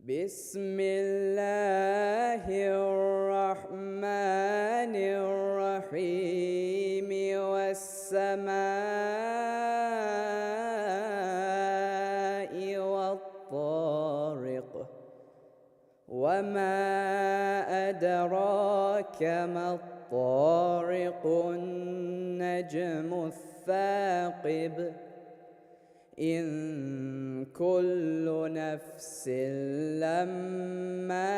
بسم الله الرحمن الرحيم والسماء والطارق وما أدراك ما الطارق النجم الثاقب إن كل نفس لما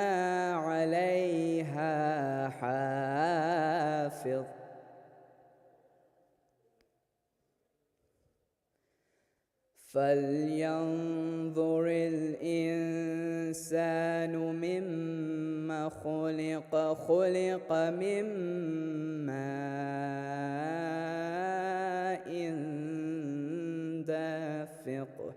عليها حافظ فلينظر الإنسان مما خلق من ماء دافق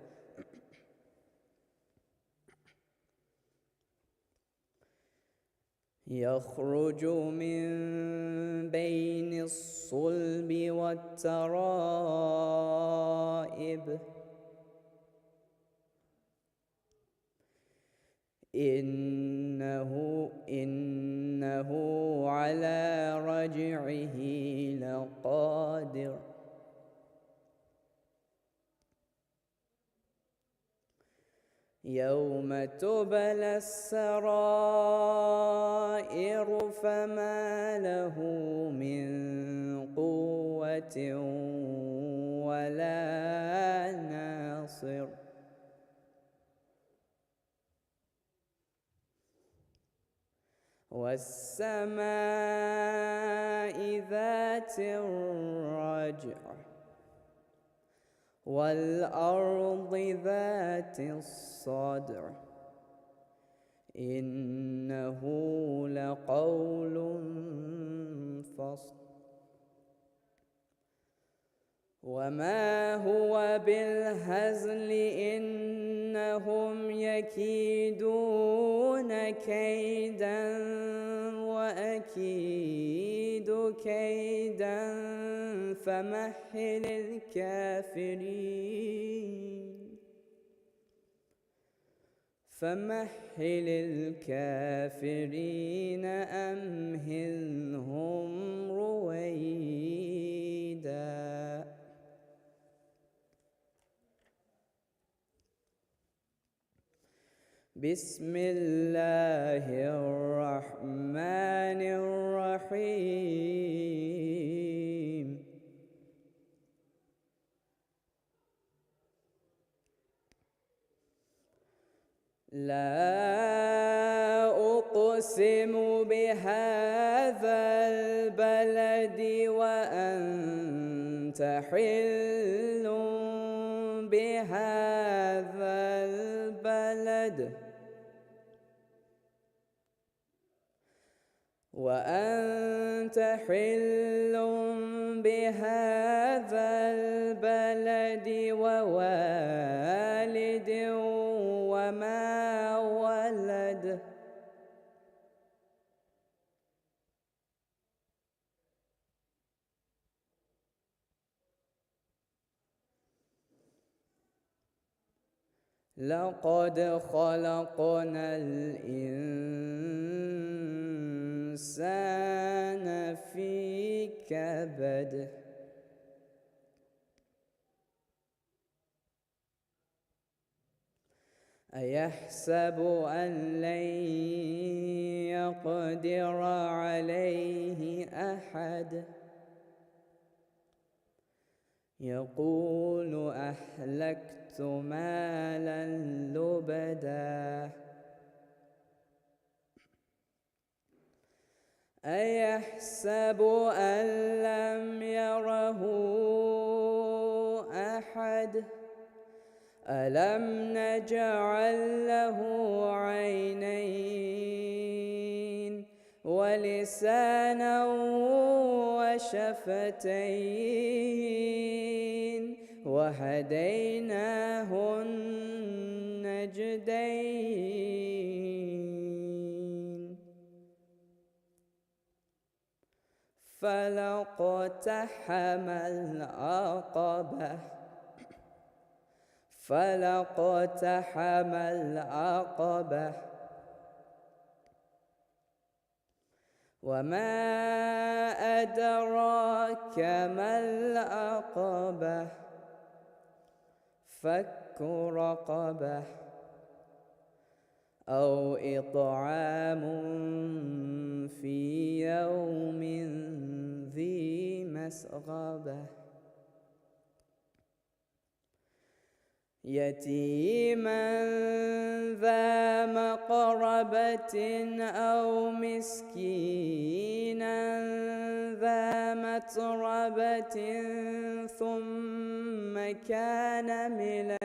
يخرج من بين الصلب والترائب إنه على رجعه لقادر يوم تبلى السرائر فما له من قوة ولا ناصر والسماء ذات الرجع والأرض ذات الصدع إنه لقول فصل وما هو بالهزل إنهم يكيدون كيدا وأكيد كيدا فمهل الكافرين أمهلهم رويدا بسم الله الرحمن الرحيم لا أقسم بهذا البلد وأنت حل بهذا البلد وأنت حل بهذا البلد ووالد وما ولد لقد خلقنا الإنسان في كبد أيحسب أن لن يقدر عليه أحد يقول أهلكت مالا لبدا أيحسب أن لم يره أحد ألم نجعل له عينين ولسانا وشفتين وهديناه النجدين فلاقتحم العقبة فلاقتحم العقبة وما أدراك ما العقبة فك رقبة أو إطعام في يوم ذي مسغبة يتيما ذا مقربة أو مسكينا ذا متربة ثم كان من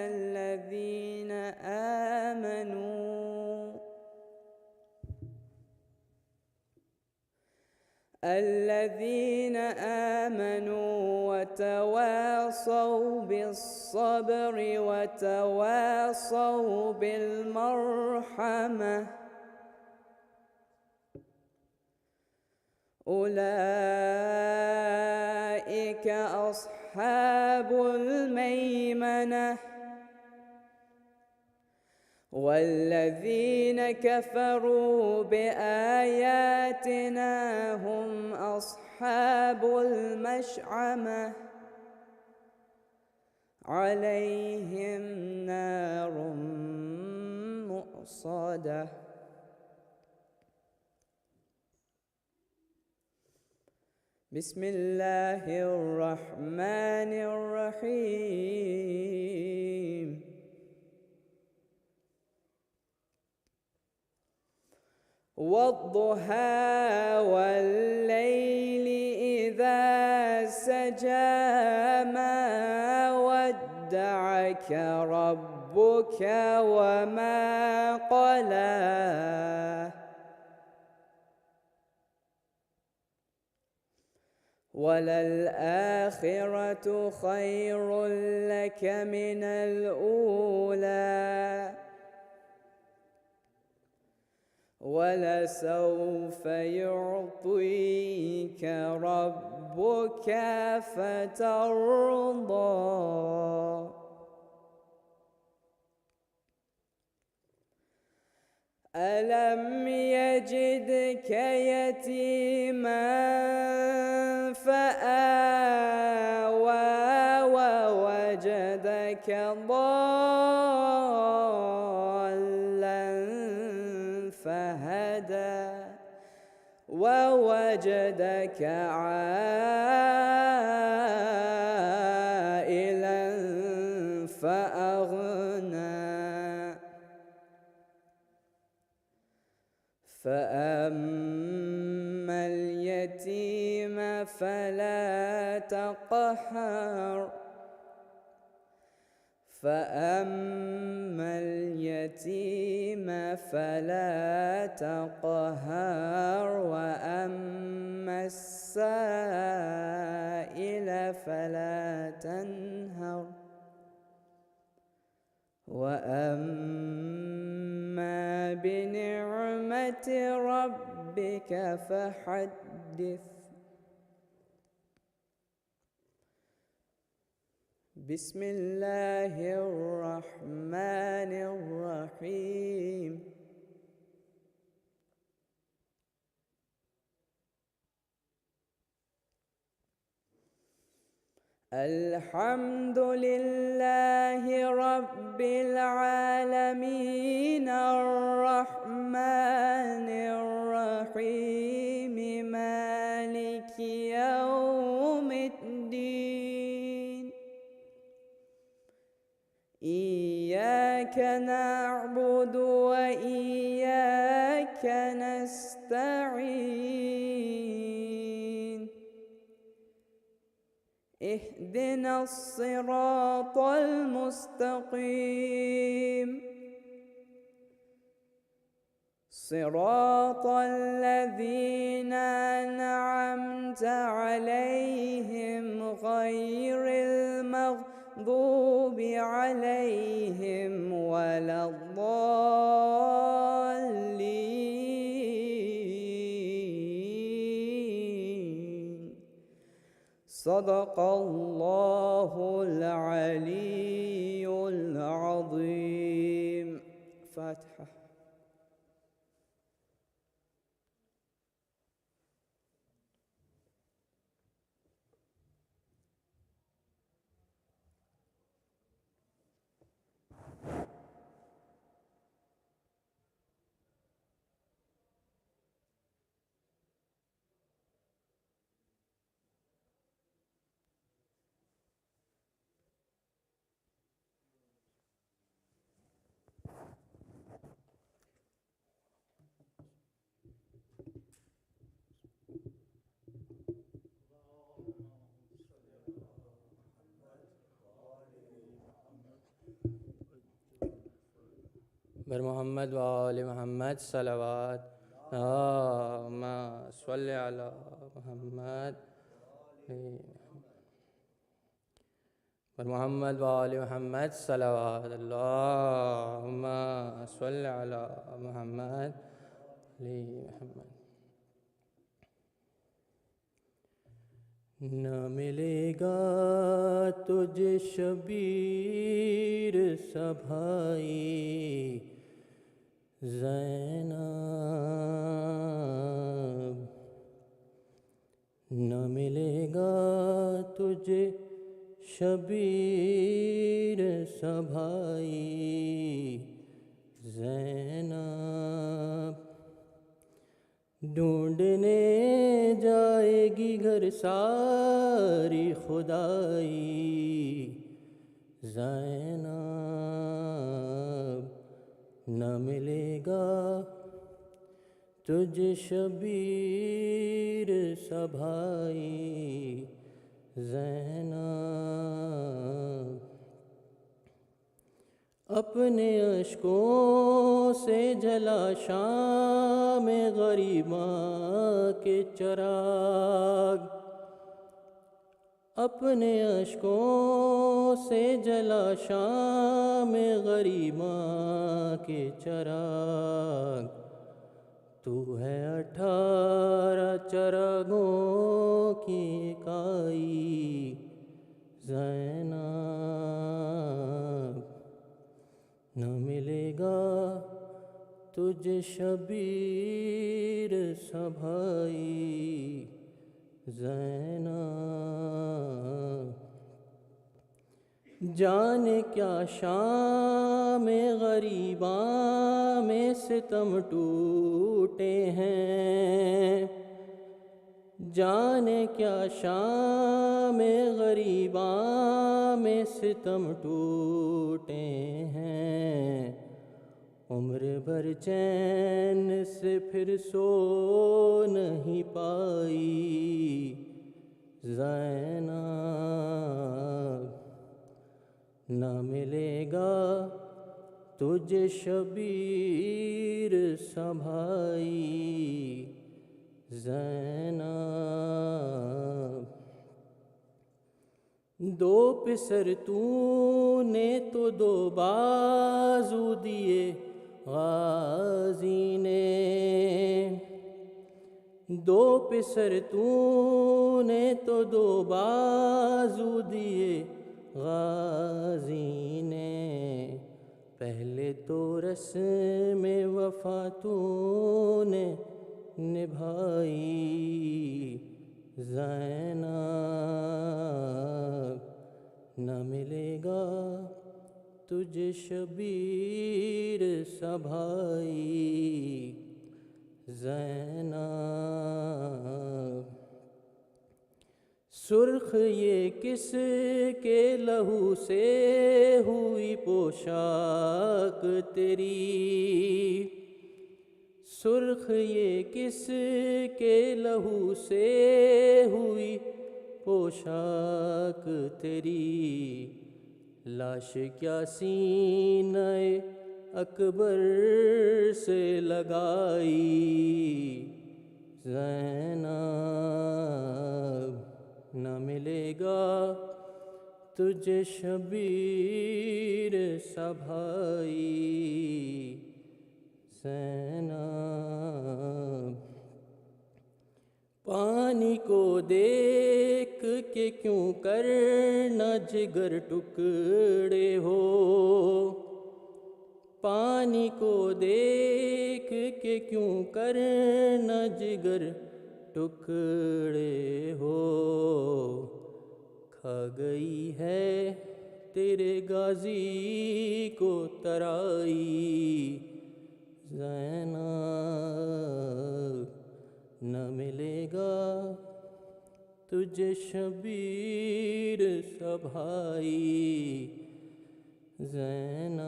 الذين آمنوا وتواصوا بالصبر وتواصوا بالمرحمة أولئك أصحاب الميمنة والذين كفروا بآياتنا هم أصحاب المشأمة عليهم نار مؤصدة بسم الله الرحمن الرحيم والضحى والليل إذا سجى ما ودعك ربك وما قلى وللآخرة خير لك من الأولى ولسوف يعطيك ربك فترضى ألم يجدك يتيما فآوى ووجدك ضالا فهدى ووجدك عائلا فأغنى فأما اليتيم فلا تقهر فأما اليتيم فلا تقهر وأما السائل فلا تنهر وأما بنعمة ربك فحدث بسم الله الرحمن الرحيم الحمد لله رب العالمين الرحمن الرحيم مالك يوم الدين إياك نعبد وإياك نستعين اهدنا الصراط المستقيم صراط الذين أنعمت عليهم غير المغضوب عليهم ولا الضالين صدق الله العلي العظيم الفاتحة. بر محمد و آل محمد صلوات. اللہم صلی علی محمد. بر محمد و آل محمد صلوات. اللہم صلی علی محمد علی محمد. نہ ملے گا تجھ شبیر سا بھائی زینب، نہ ملے گا تجھ شبیر سا بھائی زینب. ڈھونڈنے جائے گی گھر ساری خدائی زینب، نہ ملے گا تجھ شبیر سا بھائی زینب. اپنے اشکوں سے جلا شام غریباں کے چراغ، اپنے اشکوں سے جلا شام غریباں کے چراغ. تو ہے 18 چراغوں کی اکائی زینب، نہ ملے گا تجھ شبیر سا بھائی زینب. جانے کیا شام غریباں میں ستم ٹوٹے ہیں، جانے کیا شام غریباں میں ستم ٹوٹے ہیں. عمر بھر چین سے پھر سو نہیں پائی زینب، نہ ملے گا تجھ شبیر سا بھائی زینب. دو پسر تو نے تو دو بازو دیے غازی نے، دو پسر تو نے تو دو بازو دیے غازی نے. پہلے تو رسم وفا تو نے نبھائی زینب، نہ ملے گا تجھ شبیر سا بھائی زینب. سرخ یہ کس کے لہو سے ہوئی پوشاک تیری، سرخ یہ کس کے لہو سے ہوئی پوشاک تیری. لاش کیا سینہ اکبر سے لگائی زینب، نہ ملے گا تجھ شبیر سا بھائی زینب. پانی کو دیکھ کے کیوں کرنا جگر ٹکڑے ہو، پانی کو دیکھ کے کیوں کرنا جگر ٹکڑے ہو، کھا گئی ہے تیرے غازی کو ترائی زینب، نہ ملے گا تجھے شبیر سا بھائی زینب۔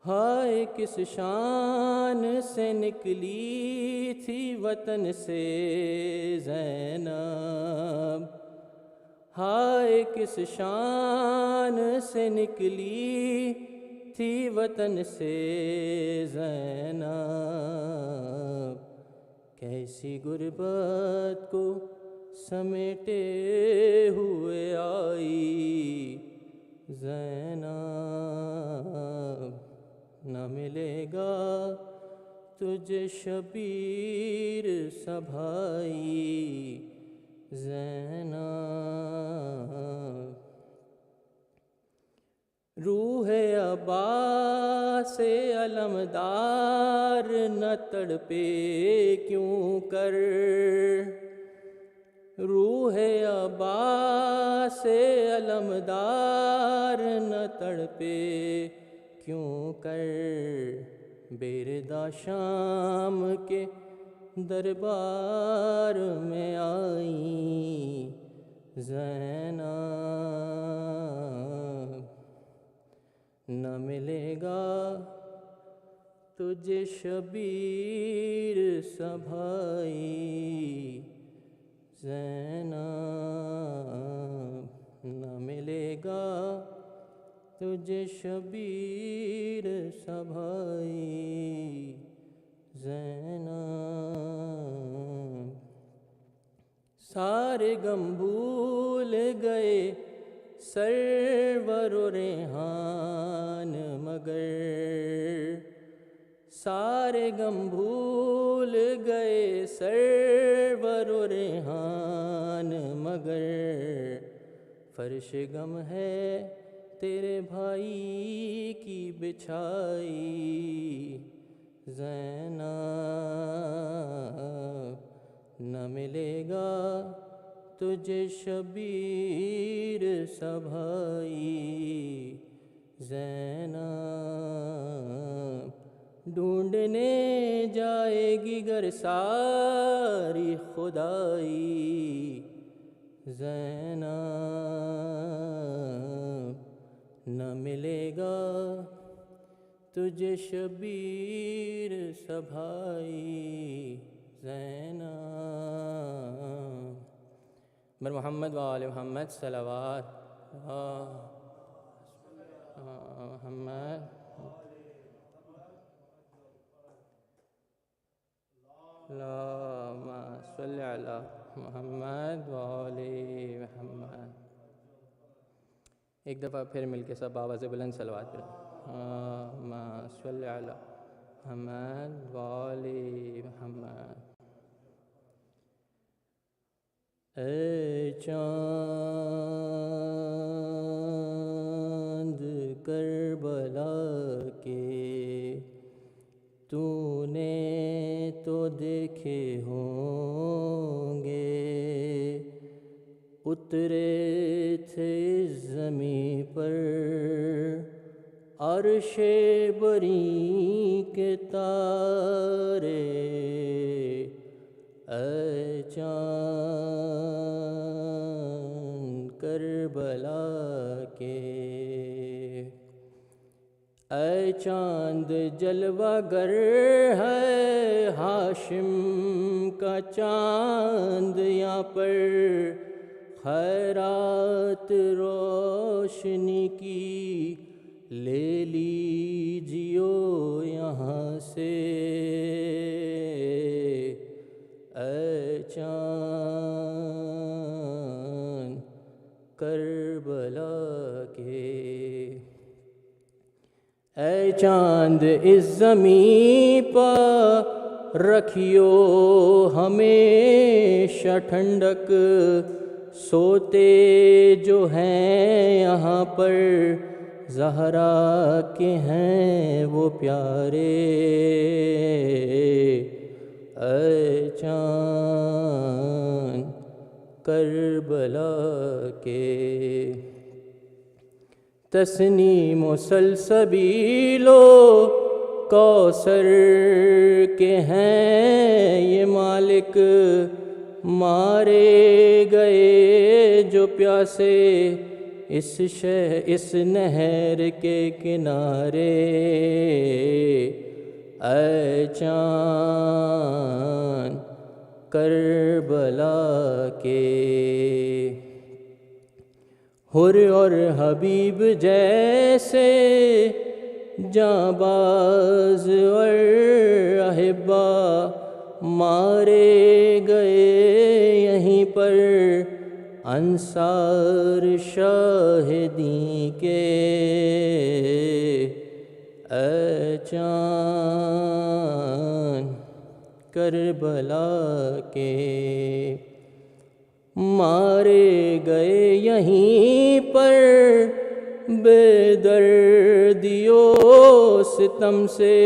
ہائے کس شان سے نکلی تھی وطن سے زینب، ہائے کس شان سے نکلی تھی وطن سے زینب، کیسی غربت کو سمیٹے ہوئے آئی زینب، نہ ملے گا تجھے شبیر سا بھائی زینب۔ روح عباس علمدار نہ تڑپے کیوں کر، روح عباس علمدار نہ تڑپے کیوں کر، بیردا شام کے دربار میں آئیں زینب، نہ ملے گا تجھے شبیر سا بھائی زینب، نہ ملے گا تجھے شبیر سا بھائی زینب۔ سارے غم بھول گئے سرور و ریحان مگر، سارے غم بھول گئے سرور و ریحان مگر، فرش غم ہے تیرے بھائی کی بچھائی زینب، نہ ملے گا تجھے شبیر سا بھائی زینب، ڈھونڈنے جائے گی گر ساری خدائی زینب، نہ ملے گا تجھے شبیر سا بھائی زینب۔ بر محمد و آل محمد صلوات محمد۔ اللہم صلی علی محمد و آل محمد۔ ایک دفعہ پھر مل کے سب آواز بلند صلوات پڑھیں۔ اللہم صلی علی محمد و آل محمد۔ اے چاند کربلا کے تو نے تو دیکھے ہوں گے، اترے تھے زمیں پر عرش بری کے تارے، اے چاند کربلا کے، اے چاند جلوہ گر ہے ہاشم کا چاند یہاں پر، خیرات روشنی کی لے لیجیو یہاں سے، اے چاند کربلا کے، اے چاند اس زمین پر رکھیو ہمیشہ ٹھنڈک، سوتے جو ہیں یہاں پر زہرا کے ہیں وہ پیارے، اے چاند کربلا کے۔ تسنیم و سلسبیل و کوثر کے ہیں یہ مالک، مارے گئے جو پیاسے اس نہر کے کنارے، اے چاند کربلا کے۔ حر اور حبیب جیسے جانباز اور احبا مارے گئے یہیں پر انصار شاہدین کے، اے چاند کربلا کے۔ مارے گئے یہیں پر بے دردیو ستم سے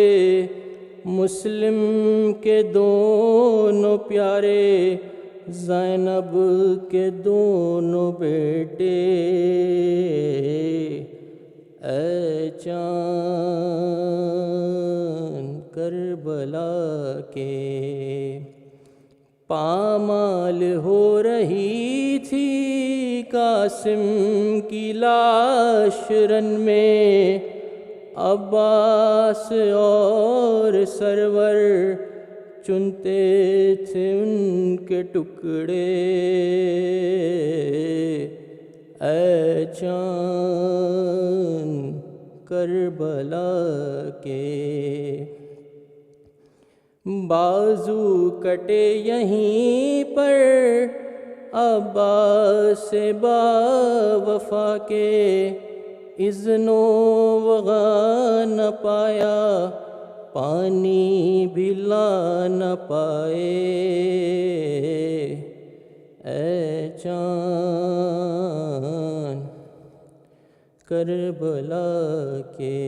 مسلم کے دونوں پیارے، زینب کے دونوں بیٹے، اے چاند کربلا کے۔ پامال ہو رہی تھی قاسم کی لاش رن میں، عباس اور سرور چنتے تھے ان کے ٹکڑے، اے چاند کربلا کے۔ بازو کٹے یہیں پر عباس با وفا کے، اذن و وغا نہ پایا پانی بھی لا نہ پائے، اے چاند کربلا کے۔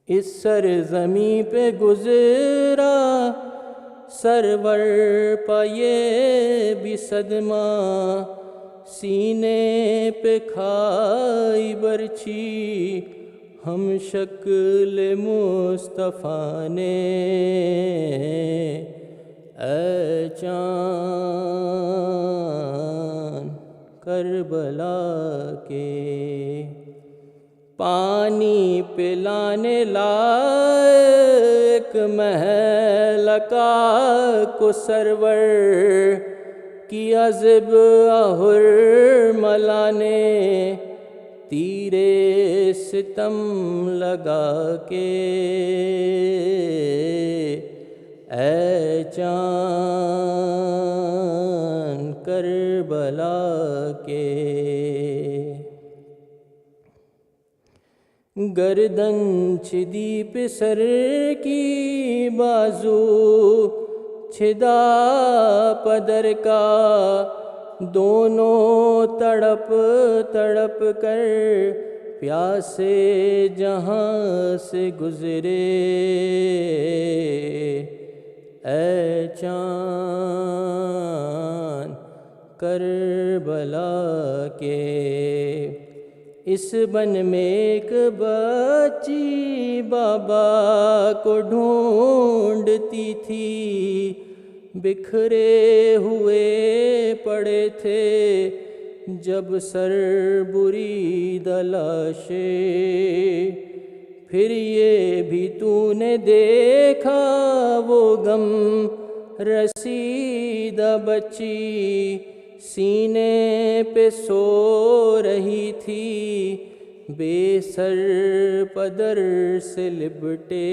اس سرزمیں پہ گزرا سرور پہ یہ بھی صدمہ، سینے پہ کھائی برچھی ہم شکل مصطفیٰ نے، اے چاند کربلا کے۔ پانی پلانے لائق مہلکا کو سرور کی عذب اہر ملا نے، تیرے ستم لگا کے، اے چاند کربلا کے۔ گردن چھدی پسر کی بازو چھدا پدر کا، دونوں تڑپ تڑپ کر پیاسے جہاں سے گزرے، اے چاند کربلا کے۔ اس بن میں ایک بچی بابا کو ڈھونڈتی تھی، بکھرے ہوئے پڑے تھے جب سر بری دلاشے، پھر یہ بھی تو نے دیکھا وہ غم رسیدہ بچی، سینے پہ سو رہی تھی بے سر پدر سے لپٹے،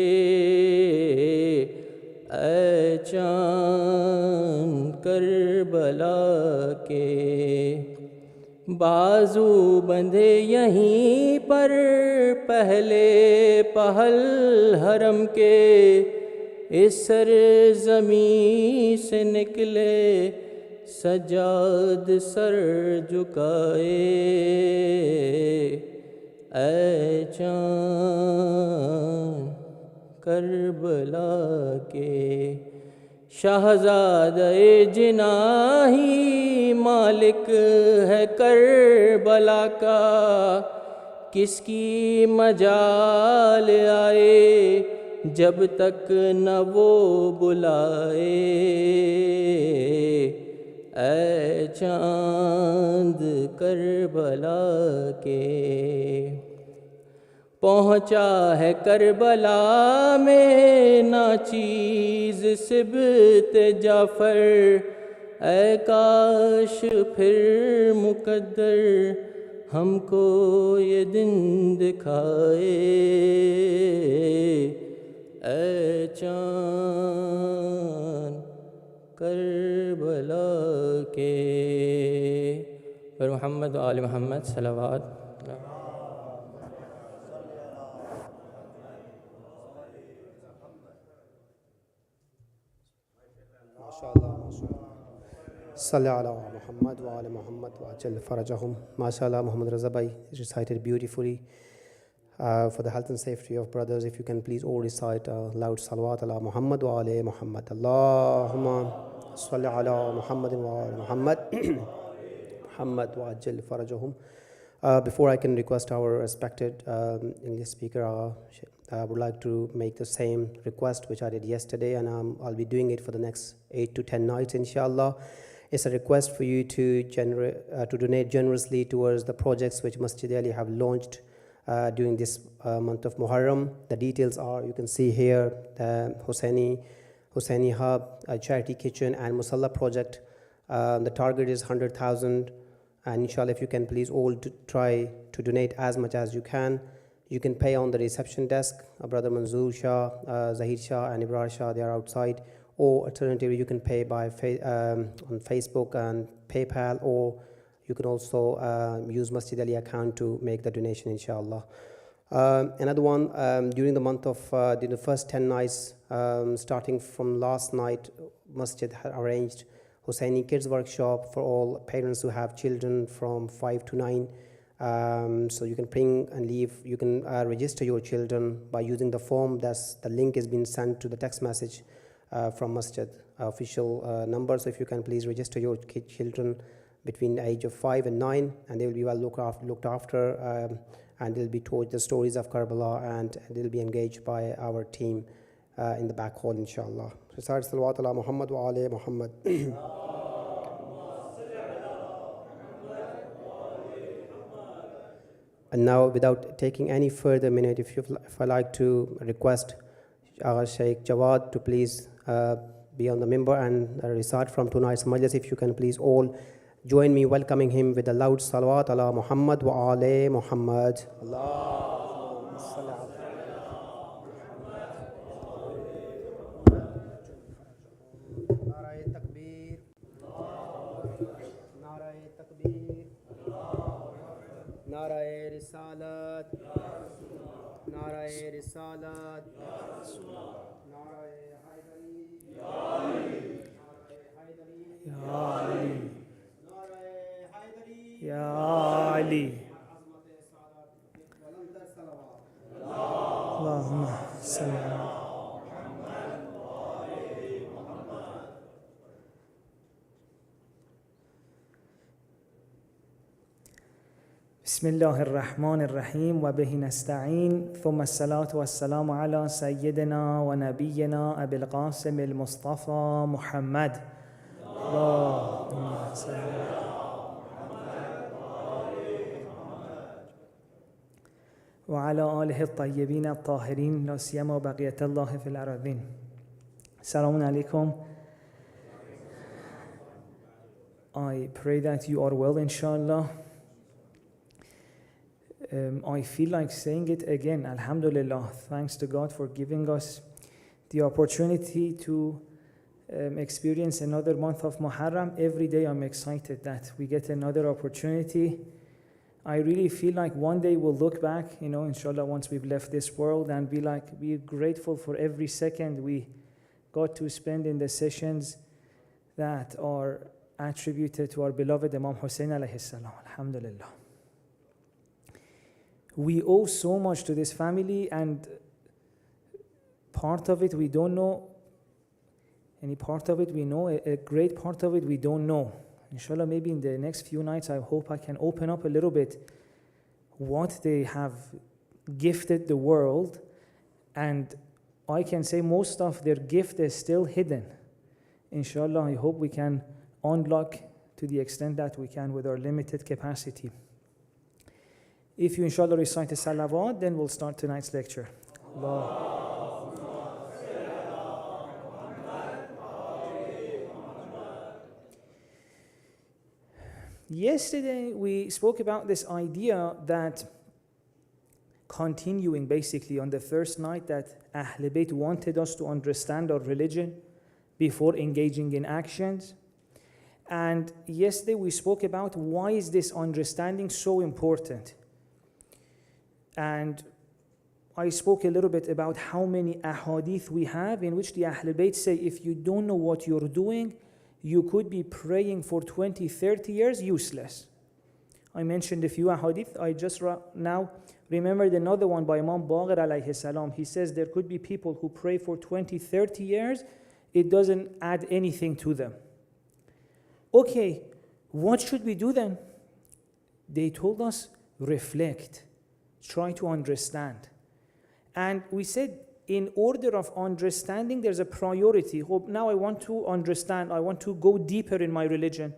اے چاند کربلا کے۔ بازو بندھے یہیں پر پہلے پہل حرم کے، اس سرزمین سے نکلے सजाद सर झुकाए ऐ चाँद करबला के शाहज़ादे जिनाही मालिक है करबला का किसकी मजाल आए जब तक न वो बुलाए ऐ चाँद करबला के पहुँचा है करबला में नाचीज़ सिबत जाफ़र ऐ काश फिर मुक़द्दर हमको ये दिन दिखाए ऐ चाँद करबला के पर मोहम्मद व आले मोहम्मद सलावत Salli ala Muhammad wa ala Muhammad wa ajal farajahum. MashaAllah, Muhammad Raza Bhai recited beautifully. For the health and safety of brothers, if you can please all recite loud salawat ala Muhammad wa ala Muhammad. Allahumma salli ala Muhammad wa ala Muhammad. Muhammad wa ajal farajahum. Before I can request our respected English speaker, I would like to make the same request which I did yesterday, and I'll be doing it for the next 8 to 10 nights, inshallah. It's a request for you to donate generously towards the projects which Masjid-e-Ali have launched during this month of Muharram. The details are, you can see here, the Hussaini Hub, Charity Kitchen and Musalla project. The target is 100,000, and inshallah, if you can please all try to donate as much as you can. You can pay on the reception desk. Brother Manzoor Shah, Zaheer Shah and Ibrar Shah, they are outside. Or alternatively, you can pay by on Facebook and PayPal, or you can also use Masjid-e-Ali account to make the donation, inshallah. Another one, during the month of, during the first 10 nights, starting from last night, Masjid had arranged Hussaini Kids Workshop for all parents who have children from 5 to 9. So you can bring and leave, you can register your children by using the form. The link has been sent to the text message from Masjid official number. So if you can please register your children between the age of 5 and 9, and they will be well looked after, and they'll be told the stories of Karbala, and they'll be engaged by our team in the back hall, inshallah. Recite salawat ala Muhammad wa ala Muhammad. And now, without taking any further minute, if I like to request our Sheikh Jawad to please be on the minbar and recite from tonight's majlis, if you can please all join me welcoming him with a loud salawat ala Muhammad wa ala Muhammad. Allahumma salli ala Narae Takbir. Narae Takbir. Narae Risalat. Narae Risalat. Narae Haidari. Ya Ali. Narae Haidari. Ya Ali. Allahumma salli ala بسم الله الرحمن الرحيم وبه نستعين ثم الصلاة والسلام على سيدنا ونبينا أبي القاسم المصطفى محمد اللهم صل على وعلى آله الطيبين الطاهرين لا سيما بقية الله في الأراضين. السلام عليكم. I pray that you are well, inshallah. I feel like saying it again, alhamdulillah, thanks to God for giving us the opportunity to experience another month of Muharram. Every day I'm excited that we get another opportunity. I really feel like one day we'll look back, inshallah, once we've left this world, and be grateful for every second we got to spend in the sessions that are attributed to our beloved Imam Hussein alayhi salam. Alhamdulillah. We owe so much to this family, and part of it we don't know. Any part of it we know, a great part of it we don't know. Inshallah, maybe in the next few nights, I hope I can open up a little bit what they have gifted the world, and I can say most of their gift is still hidden. Inshallah, I hope we can unlock to the extent that we can with our limited capacity. If you inshallah recite a salawat, then we'll start tonight's lecture. Allah. Yesterday we spoke about this idea that continuing basically on the first night, that Ahl Bayt wanted us to understand our religion before engaging in actions. And yesterday we spoke about why is this understanding so important. And I spoke a little bit about how many ahadith we have in which the Ahl Bayt say, if you don't know what you're doing, you could be praying for 20, 30 years useless. I mentioned a few ahadith. I just now remembered another one by Imam Baqir alayhi salam. He says there could be people who pray for 20, 30 years, it doesn't add anything to them. Okay, what should we do then? They told us, reflect, try to understand. And we said, in order of understanding, there's a priority. Now I want to understand, I want to go deeper in my religion.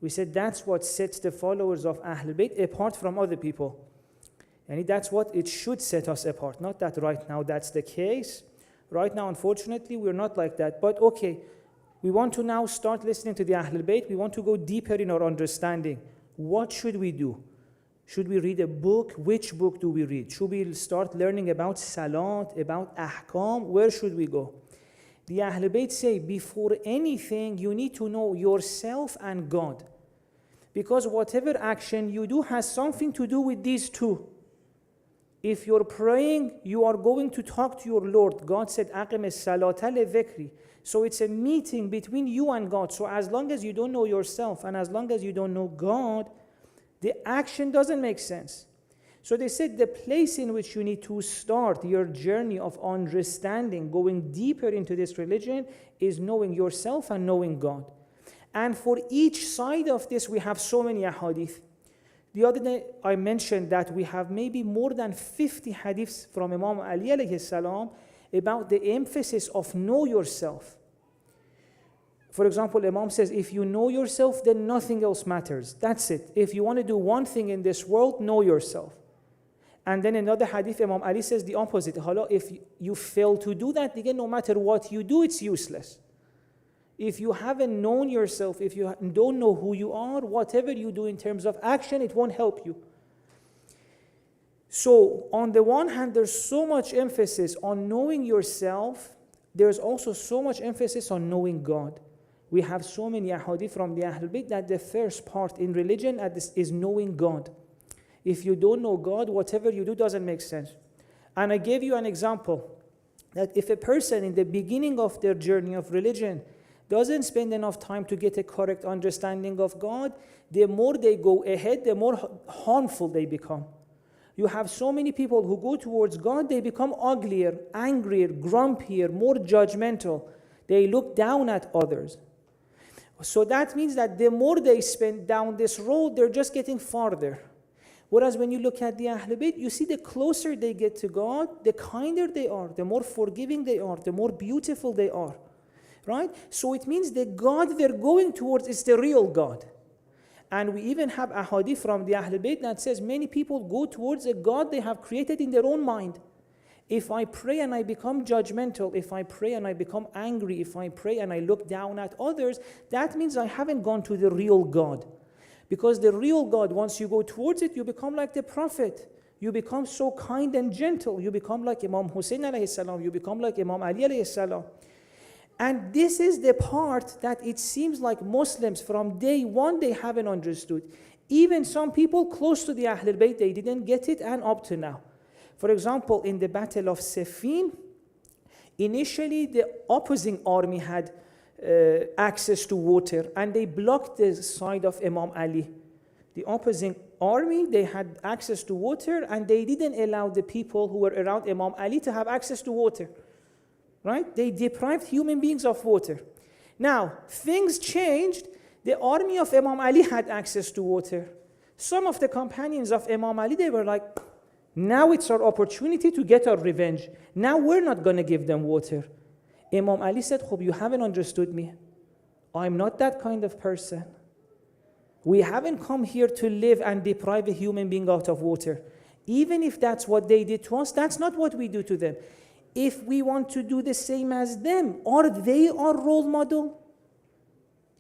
We said that's what sets the followers of Ahl Bayt apart from other people. And that's what it should set us apart. Not that right now that's the case. Right now, unfortunately, we're not like that. But okay, we want to now start listening to the Ahl Bayt. We want to go deeper in our understanding. What should we do? Should we read a book? Which book do we read? Should we start learning about Salat, about Ahkam? Where should we go? The Ahl Bayt say, before anything, you need to know yourself and God. Because whatever action you do has something to do with these two. If you're praying, you are going to talk to your Lord. God said, أَقِمِ الصَّلَاةَ لِذِكْرِ. So it's a meeting between you and God. So as long as you don't know yourself and as long as you don't know God, the action doesn't make sense. So they said the place in which you need to start your journey of understanding, going deeper into this religion, is knowing yourself and knowing God. And for each side of this, we have so many ahadith. The other day, I mentioned that we have maybe more than 50 hadiths from Imam Ali alayhi salam about the emphasis of know yourself. For example, Imam says, if you know yourself, then nothing else matters. That's it. If you want to do one thing in this world, know yourself. And then another hadith, Imam Ali says the opposite. If you fail to do that, again, no matter what you do, it's useless. If you haven't known yourself, if you don't know who you are, whatever you do in terms of action, it won't help you. So, on the one hand, there's so much emphasis on knowing yourself. There's also so much emphasis on knowing God. We have so many ahadith from the Ahl Bayt that the first part in religion is knowing God. If you don't know God, whatever you do doesn't make sense. And I gave you an example that if a person in the beginning of their journey of religion doesn't spend enough time to get a correct understanding of God, the more they go ahead, the more harmful they become. You have so many people who go towards God, they become uglier, angrier, grumpier, more judgmental. They look down at others. So that means that the more they spend down this road, they're just getting farther. Whereas when you look at the Ahl Bayt, you see the closer they get to God, the kinder they are, the more forgiving they are, the more beautiful they are. Right? So it means the God they're going towards is the real God. And we even have a hadith from the Ahl Bayt that says many people go towards a God they have created in their own mind. If I pray and I become judgmental, if I pray and I become angry, if I pray and I look down at others, that means I haven't gone to the real God. Because the real God, once you go towards it, you become like the Prophet. You become so kind and gentle. You become like Imam Hussein alayhi salam. You become like Imam Ali alayhi salam. And this is the part that it seems like Muslims from day one, they haven't understood. Even some people close to the Ahl Bayt, they didn't get it, and up to now. For example, in the Battle of Siffin, initially the opposing army had access to water, and they blocked the side of Imam Ali. The opposing army, they had access to water, and they didn't allow the people who were around Imam Ali to have access to water. Right? They deprived human beings of water. Now, things changed. The army of Imam Ali had access to water. Some of the companions of Imam Ali, they were like, now it's our opportunity to get our revenge. Now we're not going to give them water. Imam Ali said, "Khub, you haven't understood me. I'm not that kind of person. We haven't come here to live and deprive a human being out of water. Even if that's what they did to us, that's not what we do to them. If we want to do the same as them, are they our role model?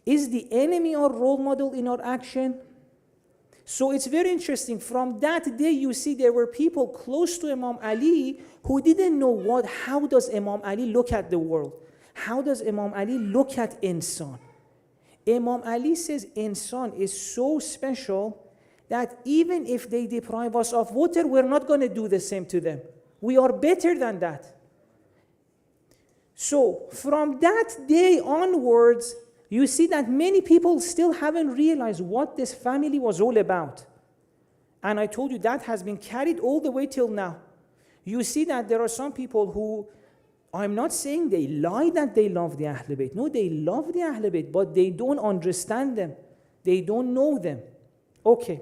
Is the enemy our role model in our action?" So it's very interesting. From that day, you see there were people close to Imam Ali who didn't know how does Imam Ali look at the world? How does Imam Ali look at insan? Imam Ali says insan is so special that even if they deprive us of water, we're not going to do the same to them. We are better than that. So from that day onwards, you see that many people still haven't realized what this family was all about. And I told you that has been carried all the way till now. You see that there are some people who, I'm not saying they lie that they love the Ahlul Bayt. No, they love the Ahlul Bayt, but they don't understand them. They don't know them. Okay.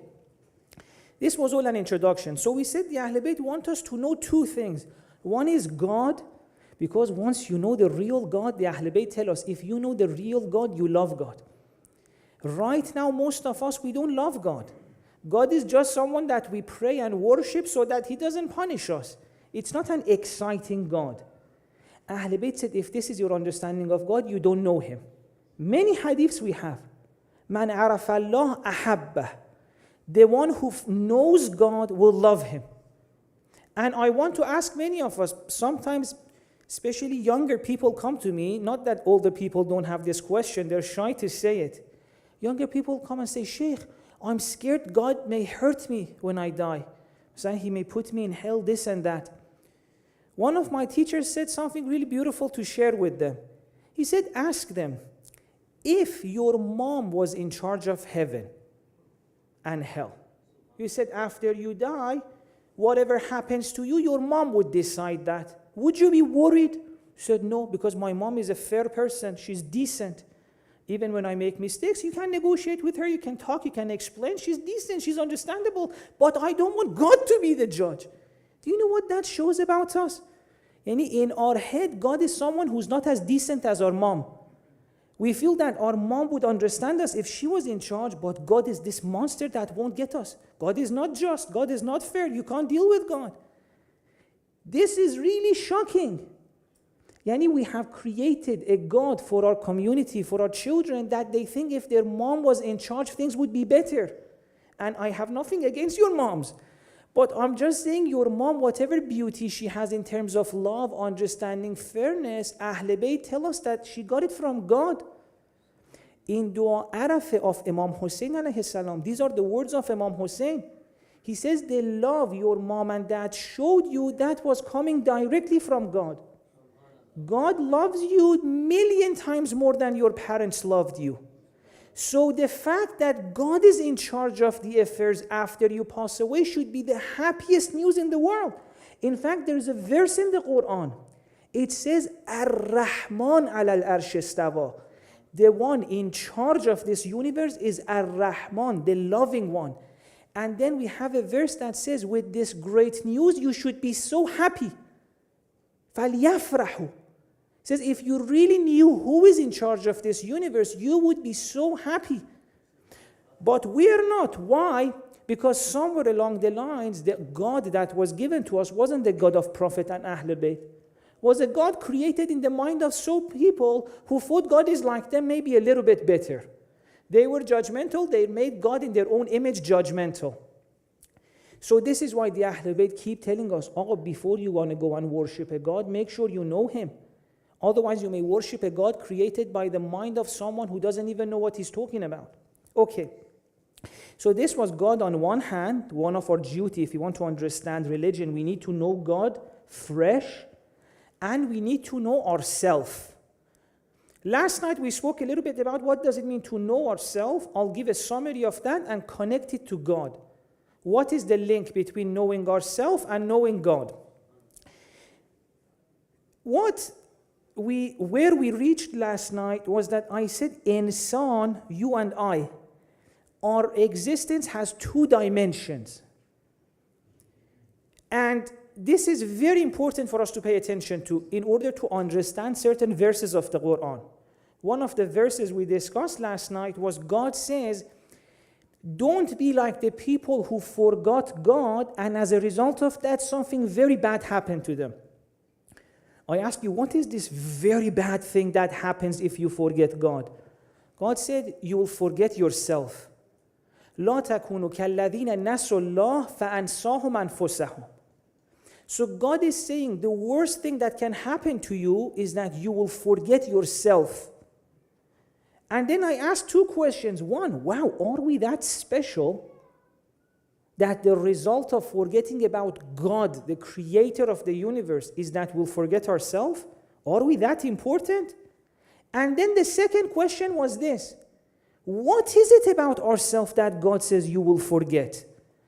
This was all an introduction. So we said the Ahlul Bayt want us to know two things. One is God, because once you know the real God, the Ahlul Bayt tell us, if you know the real God, you love God. Right now, most of us, we don't love God. God is just someone that we pray and worship so that He doesn't punish us. It's not an exciting God. Ahlul Bayt said, if this is your understanding of God, you don't know Him. Many hadiths we have. Man arafa Allah ahabbah. The one who knows God will love Him. And I want to ask many of us, sometimes especially younger people come to me, not that older people don't have this question, they're shy to say it. Younger people come and say, "Sheikh, I'm scared God may hurt me when I die. So He may put me in hell, this and that." One of my teachers said something really beautiful to share with them. He said, ask them, if your mom was in charge of heaven and hell, you said after you die, whatever happens to you, your mom would decide that. Would you be worried? He said, no, because my mom is a fair person. She's decent. Even when I make mistakes, you can negotiate with her, you can talk, you can explain. She's decent, she's understandable. But I don't want God to be the judge. Do you know what that shows about us? In our head, God is someone who's not as decent as our mom. We feel that our mom would understand us if she was in charge, but God is this monster that won't get us. God is not just. God is not fair. You can't deal with God. This is really shocking. We have created a God for our community, for our children, that they think if their mom was in charge, things would be better. And I have nothing against your moms. But I'm just saying your mom, whatever beauty she has in terms of love, understanding, fairness, Ahlul Bayt tell us that she got it from God. In Dua Arafah of Imam Hussein alayhi salam, these are the words of Imam Hussein. He says, the love your mom and dad showed you, that was coming directly from God. God loves you 1,000,000 times more than your parents loved you. So the fact that God is in charge of the affairs after you pass away should be the happiest news in the world. In fact, there is a verse in the Quran. It says, Ar-Rahman al-Arsh istawa. The one in charge of this universe is Ar-Rahman, the loving one. And then we have a verse that says, with this great news, you should be so happy. فَلْيَفْرَحُوا. It says, if you really knew who is in charge of this universe, you would be so happy. But we are not. Why? Because somewhere along the lines, the God that was given to us wasn't the God of Prophet and Ahlul Bayt. Was a God created in the mind of some people who thought God is like them, maybe a little bit better. They were judgmental. They made God in their own image judgmental. So this is why the Ahlul Bayt keep telling us, before you want to go and worship a God, make sure you know Him. Otherwise, you may worship a God created by the mind of someone who doesn't even know what he's talking about. Okay. So this was God on one hand. One of our duty, if you want to understand religion, we need to know God fresh, and we need to know ourselves. Last night we spoke a little bit about what does it mean to know ourselves. I'll give a summary of that and connect it to God. What is the link between knowing ourselves and knowing God? Where we reached last night was that I said, insan, you and I, our existence has two dimensions. And this is very important for us to pay attention to in order to understand certain verses of the Quran. One of the verses we discussed last night was God says, don't be like the people who forgot God, and as a result of that, something very bad happened to them. I ask you, what is this very bad thing that happens if you forget God? God said, you will forget yourself. لا تكونوا كالذين نسوا الله فأنساهم أنفسهم. So God is saying the worst thing that can happen to you is that you will forget yourself. And then I asked two questions. One, wow, are we that special that the result of forgetting about God, the creator of the universe, is that we'll forget ourselves? Are we that important? And then the second question was this. What is it about ourselves that God says you will forget?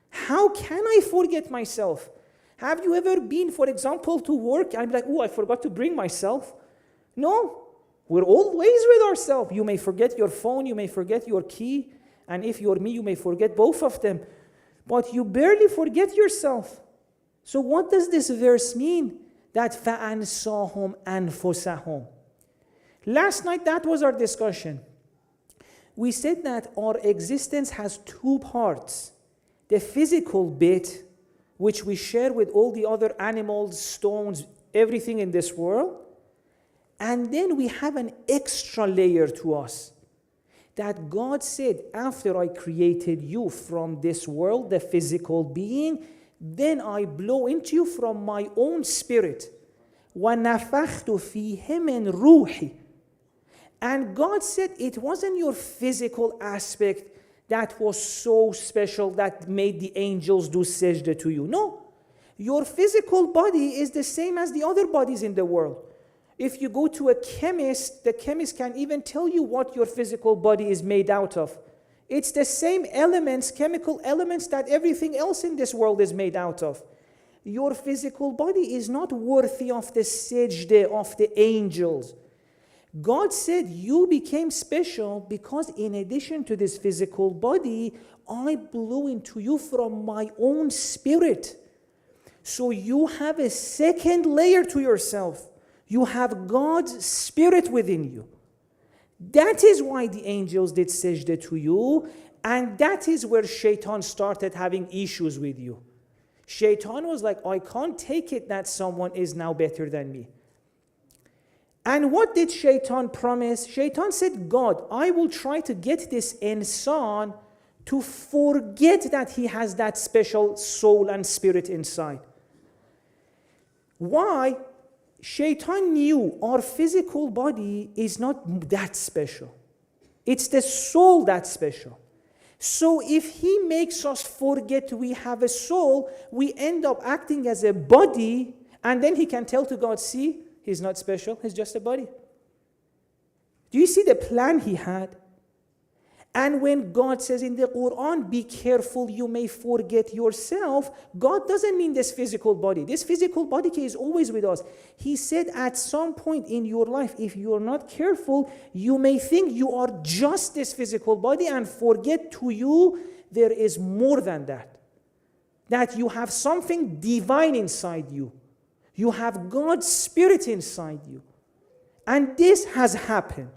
How can I forget myself? Have you ever been, for example, to work and be like, oh, I forgot to bring myself? No, we're always with ourselves. You may forget your phone, you may forget your key, and if you're me, you may forget both of them. But you barely forget yourself. So what does this verse mean? That فَأَنْسَاهُمْ أَنفُسَهُمْ. Last night, that was our discussion. We said that our existence has two parts. The physical bit, which we share with all the other animals, stones, everything in this world. And then we have an extra layer to us. That God said, after I created you from this world, the physical being, then I blow into you from my own spirit. وَنَفَخْتُ فِيهِ مِنْ رُوحِي. And God said it wasn't your physical aspect that was so special that made the angels do sajda to you. No. Your physical body is the same as the other bodies in the world. If you go to a chemist, the chemist can even tell you what your physical body is made out of. It's the same elements, chemical elements that everything else in this world is made out of. Your physical body is not worthy of the sajda of the angels. God said you became special because in addition to this physical body, I blew into you from my own spirit. So you have a second layer to yourself. You have God's spirit within you. That is why the angels did sajda to you, and that is where Shaitan started having issues with you. Shaitan was like, I can't take it that someone is now better than me. And what did Shaitan promise? Shaitan said, God, I will try to get this insan to forget that he has that special soul and spirit inside. Why? Shaitan knew our physical body is not that special. It's the soul that's special. So if he makes us forget we have a soul, we end up acting as a body, and then he can tell to God, see, he's not special, he's just a body. Do you see the plan he had? And when God says in the Quran, be careful, you may forget yourself, God doesn't mean this physical body. This physical body is always with us. He said at some point in your life, if you're not careful, you may think you are just this physical body and forget to you there is more than that. That you have something divine inside you. You have God's spirit inside you. And this has happened.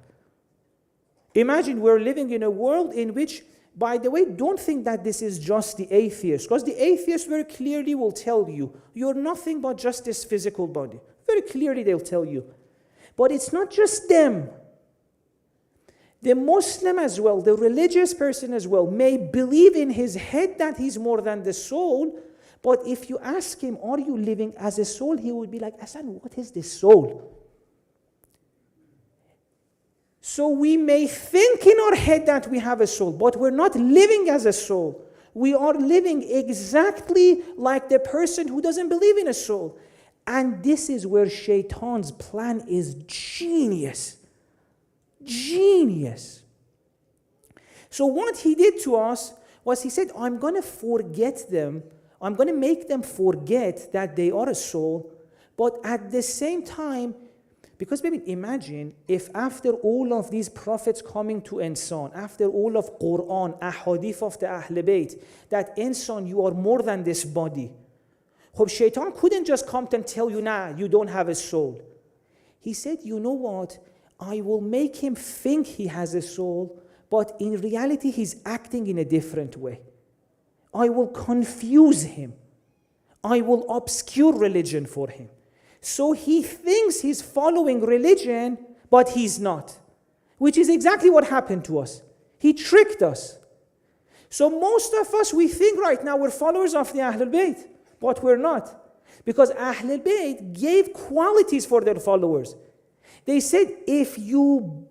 Imagine we're living in a world in which, by the way, don't think that this is just the atheist, because the atheist very clearly will tell you, you're nothing but just this physical body. Very clearly they'll tell you. But it's not just them. The Muslim as well, the religious person as well, may believe in his head that he's more than the soul, but if you ask him, are you living as a soul? He would be like, Hassan, what is the soul? So we may think in our head that we have a soul, but we're not living as a soul. We are living exactly like the person who doesn't believe in a soul. And this is where Shaitan's plan is genius. Genius. So what he did to us was he said, I'm going to forget them. I'm going to make them forget that they are a soul. But at the same time, because maybe imagine if after all of these prophets coming to insan, after all of Quran, ahadith of the Ahl Bayt, that insan, you are more than this body. Hope Shaitan couldn't just come and tell you, nah, you don't have a soul. He said, you know what? I will make him think he has a soul, but in reality, he's acting in a different way. I will confuse him. I will obscure religion for him. So he thinks he's following religion, but he's not. Which is exactly what happened to us. He tricked us. So most of us, we think right now we're followers of the Ahlul Bayt, but we're not. Because Ahlul Bayt gave qualities for their followers. They said, if you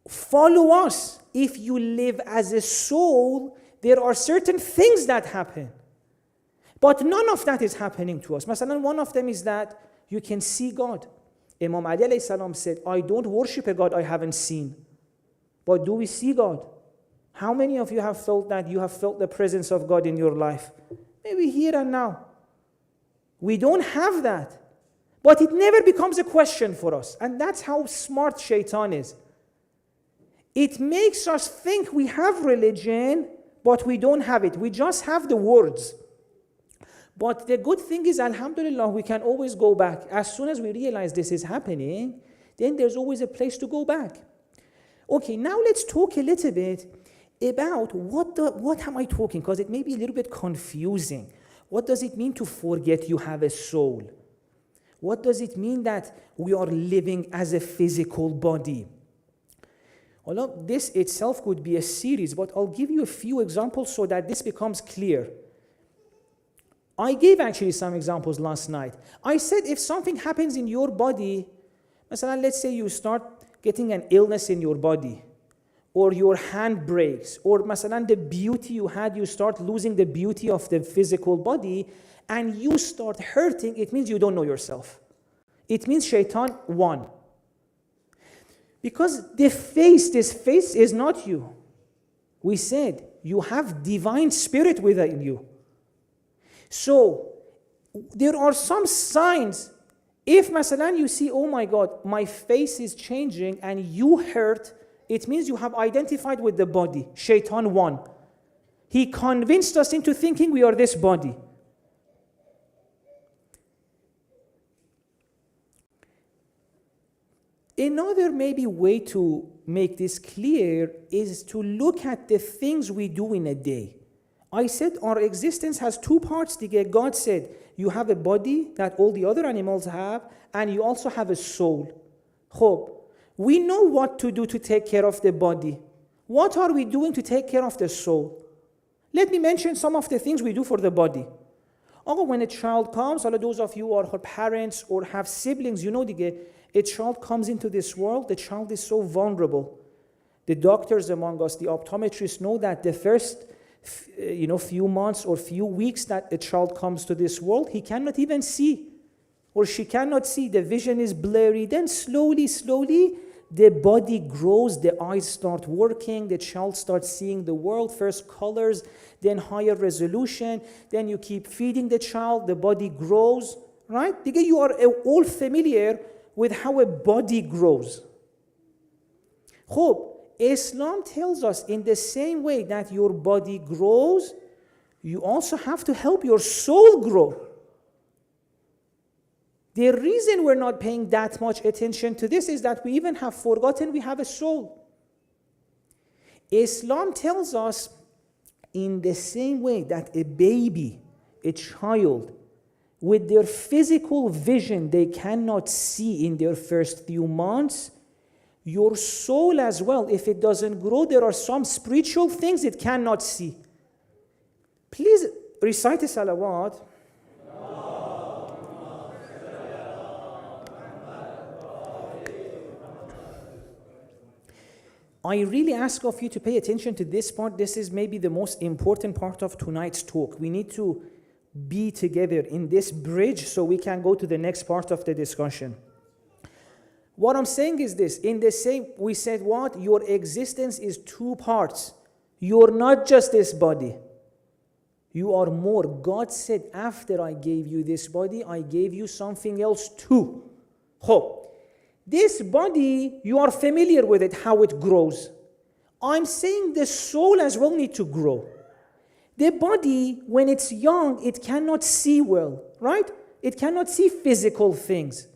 follow us, if you live as a soul, there are certain things that happen. But none of that is happening to us. Masalan, one of them is that you can see God. Imam Ali alayhi salam said, I don't worship a God I haven't seen. But do we see God? How many of you have felt that you have felt the presence of God in your life? Maybe here and now. We don't have that. But it never becomes a question for us. And that's how smart Shaitan is. It makes us think we have religion, but we don't have it. We just have the words. But the good thing is, alhamdulillah, we can always go back. As soon as we realize this is happening, then there's always a place to go back. Okay, now let's talk a little bit about what am I talking? Because it may be a little bit confusing. What does it mean to forget you have a soul? What does it mean that we are living as a physical body? Although this itself could be a series, but I'll give you a few examples so that this becomes clear. I gave actually some examples last night. I said if something happens in your body, let's say you start getting an illness in your body, or your hand breaks, or the beauty you had, you start losing the beauty of the physical body, and you start hurting, it means you don't know yourself. It means Shaitan won. Because this face is not you. We said you have divine spirit within you. So there are some signs. If you see, oh my God, my face is changing and you hurt, it means you have identified with the body. Shaitan won. He convinced us into thinking we are this body. Another maybe way to make this clear is to look at the things we do in a day. I said our existence has two parts. God said you have a body that all the other animals have, and you also have a soul. Hope. We know what to do to take care of the body. What are we doing to take care of the soul? Let me mention some of the things we do for the body. When a child comes, all those of you who are her parents or have siblings, you know a child comes into this world, the child is so vulnerable. The doctors among us, the optometrists know that the first few months or few weeks that a child comes to this world, he cannot even see, or she cannot see. The vision is blurry. Then slowly, the body grows, the eyes start working, the child starts seeing the world, first colors, then higher resolution, then you keep feeding the child, the body grows, right? You are all familiar with how a body grows. Hope. Islam tells us in the same way that your body grows, you also have to help your soul grow. The reason we're not paying that much attention to this is that we even have forgotten we have a soul. Islam tells us in the same way that a baby, a child, with their physical vision they cannot see in their first few months, your soul as well, if it doesn't grow, there are some spiritual things it cannot see. Please recite a salawat. I really ask of you to pay attention to this part. This is maybe the most important part of tonight's talk. We need to be together in this bridge so we can go to the next part of the discussion. What I'm saying is this, we said what? Your existence is two parts. You're not just this body. You are more. God said, after I gave you this body, I gave you something else too. This body, you are familiar with it, how it grows. I'm saying the soul as well needs to grow. The body, when it's young, it cannot see well, right? It cannot see physical things.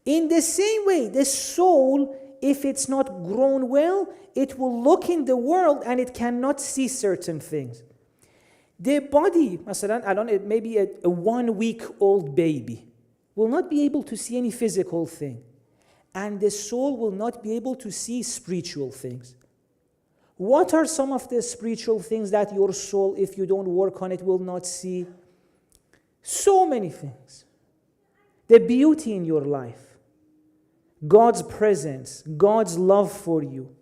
In the same way, the soul, if it's not grown well, it will look in the world and it cannot see certain things. The body, maybe a 1-week-old baby, will not be able to see any physical thing. And the soul will not be able to see spiritual things. What are some of the spiritual things that your soul, if you don't work on it, will not see? So many things. The beauty in your life, God's presence, God's love for you.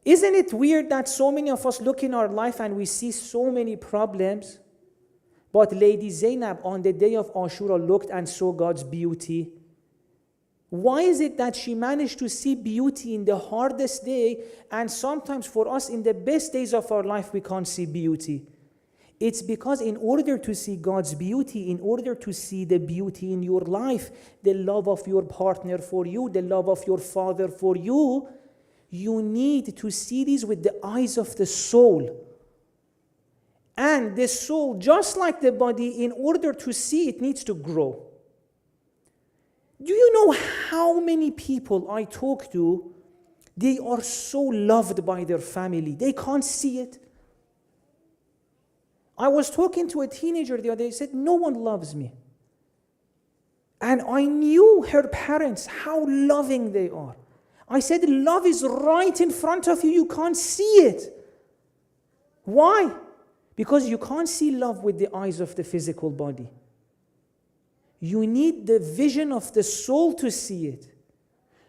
Isn't it weird that so many of us look in our life and we see so many problems, but Lady Zainab on the day of Ashura looked and saw God's beauty? Why is it that she managed to see beauty in the hardest day, and sometimes for us in the best days of our life we can't see beauty? It's because in order to see God's beauty, in order to see the beauty in your life, the love of your partner for you, the love of your father for you, you need to see these with the eyes of the soul. And the soul, just like the body, in order to see, it needs to grow. Do you know how many people I talk to, they are so loved by their family, they can't see it? I was talking to a teenager the other day, he said, no one loves me. And I knew her parents, how loving they are. I said, love is right in front of you, you can't see it. Why? Because you can't see love with the eyes of the physical body. You need the vision of the soul to see it.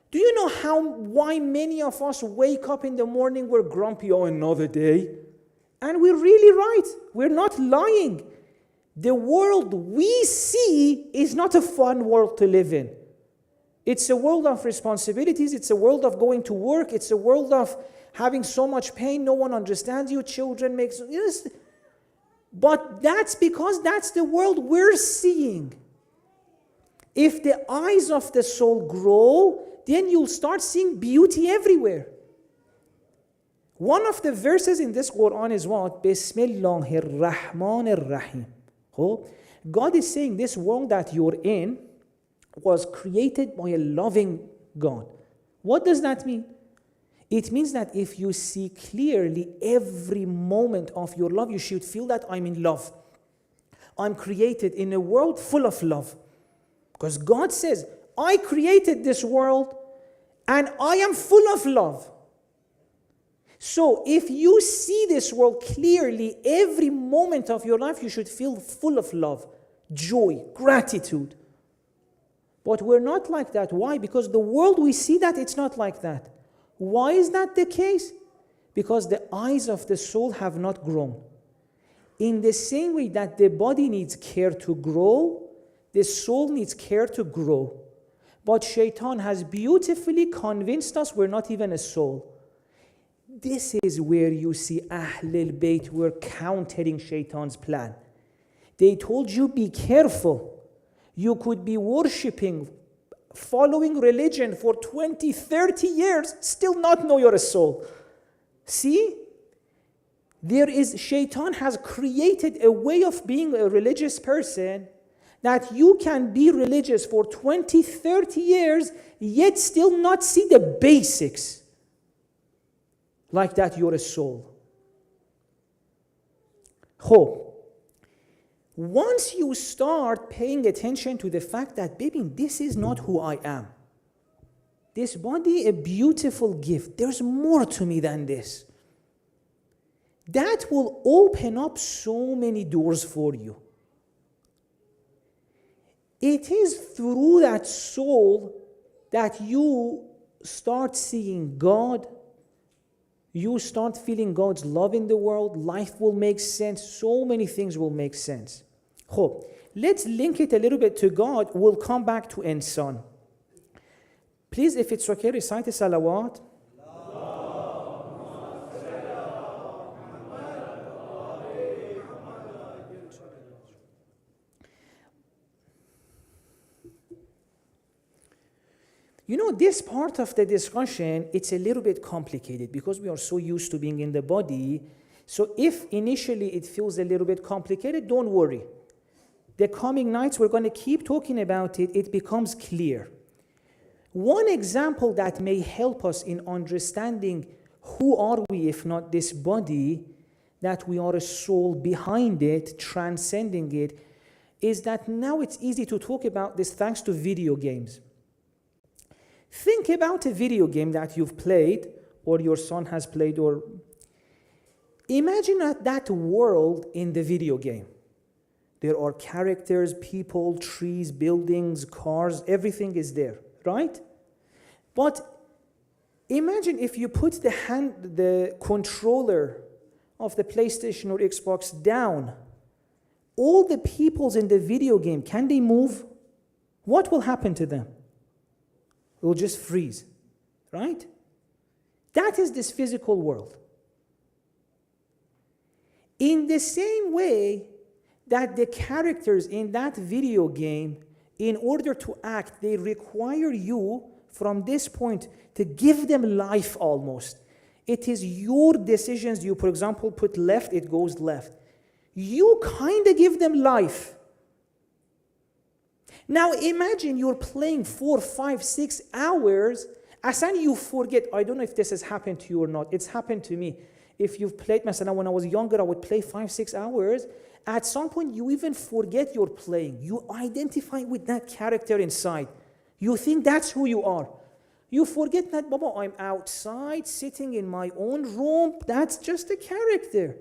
Do you know why many of us wake up in the morning, we're grumpy, oh, another day? And we're really right. We're not lying. The world we see is not a fun world to live in. It's a world of responsibilities. It's a world of going to work. It's a world of having so much pain. No one understands you. Children make... Yes. But that's because that's the world we're seeing. If the eyes of the soul grow, then you'll start seeing beauty everywhere. One of the verses in this Quran is what? Bismillahir Rahmanir Rahim. God is saying this world that you're in was created by a loving God. What does that mean? It means that if you see clearly every moment of your love, you should feel that I'm in love. I'm created in a world full of love. Because God says, I created this world and I am full of love. So if you see this world clearly, every moment of your life, you should feel full of love, joy, gratitude. But we're not like that. Why? Because the world we see that it's not like that. Why is that the case? Because the eyes of the soul have not grown. In the same way that the body needs care to grow, the soul needs care to grow. But Shaitan has beautifully convinced us we're not even a soul. This is where you see Ahlul Bayt were countering Shaitan's plan. They told you, be careful. You could be worshipping, following religion for 20, 30 years, still not know you're a soul. See? Shaitan has created a way of being a religious person that you can be religious for 20, 30 years, yet still not see the basics. Like that, you're a soul. Once you start paying attention to the fact that, baby, this is not who I am. This body, a beautiful gift. There's more to me than this. That will open up so many doors for you. It is through that soul that you start seeing God. You start feeling God's love in the world. Life will make sense. So many things will make sense. Let's link it a little bit to God. We'll come back to insan. Please, if it's okay, recite a salawat. You know, this part of the discussion, it's a little bit complicated because we are so used to being in the body. So if initially it feels a little bit complicated, don't worry. The coming nights, we're going to keep talking about it. It becomes clear. One example that may help us in understanding who are we if not this body, that we are a soul behind it, transcending it, is that now it's easy to talk about this thanks to video games. Think about a video game that you've played or your son has played, or imagine that world in the video game. There are characters, people, trees, buildings, cars, everything is there, right? But imagine if you put the controller of the PlayStation or Xbox down, all the peoples in the video game, can they move? What will happen to them? It will just freeze, right? That is this physical world. In the same way that the characters in that video game, in order to act, they require you from this point to give them life almost. It is your decisions. You, for example, put left, it goes left. You kind of give them life. Now imagine you're playing 4, 5, 6 hours, and then you forget. I don't know if this has happened to you or not. It's happened to me. If you've played, when I was younger, I would play 5, 6 hours. At some point, you even forget you're playing. You identify with that character inside. You think that's who you are. You forget that, Baba, I'm outside, sitting in my own room. That's just a character.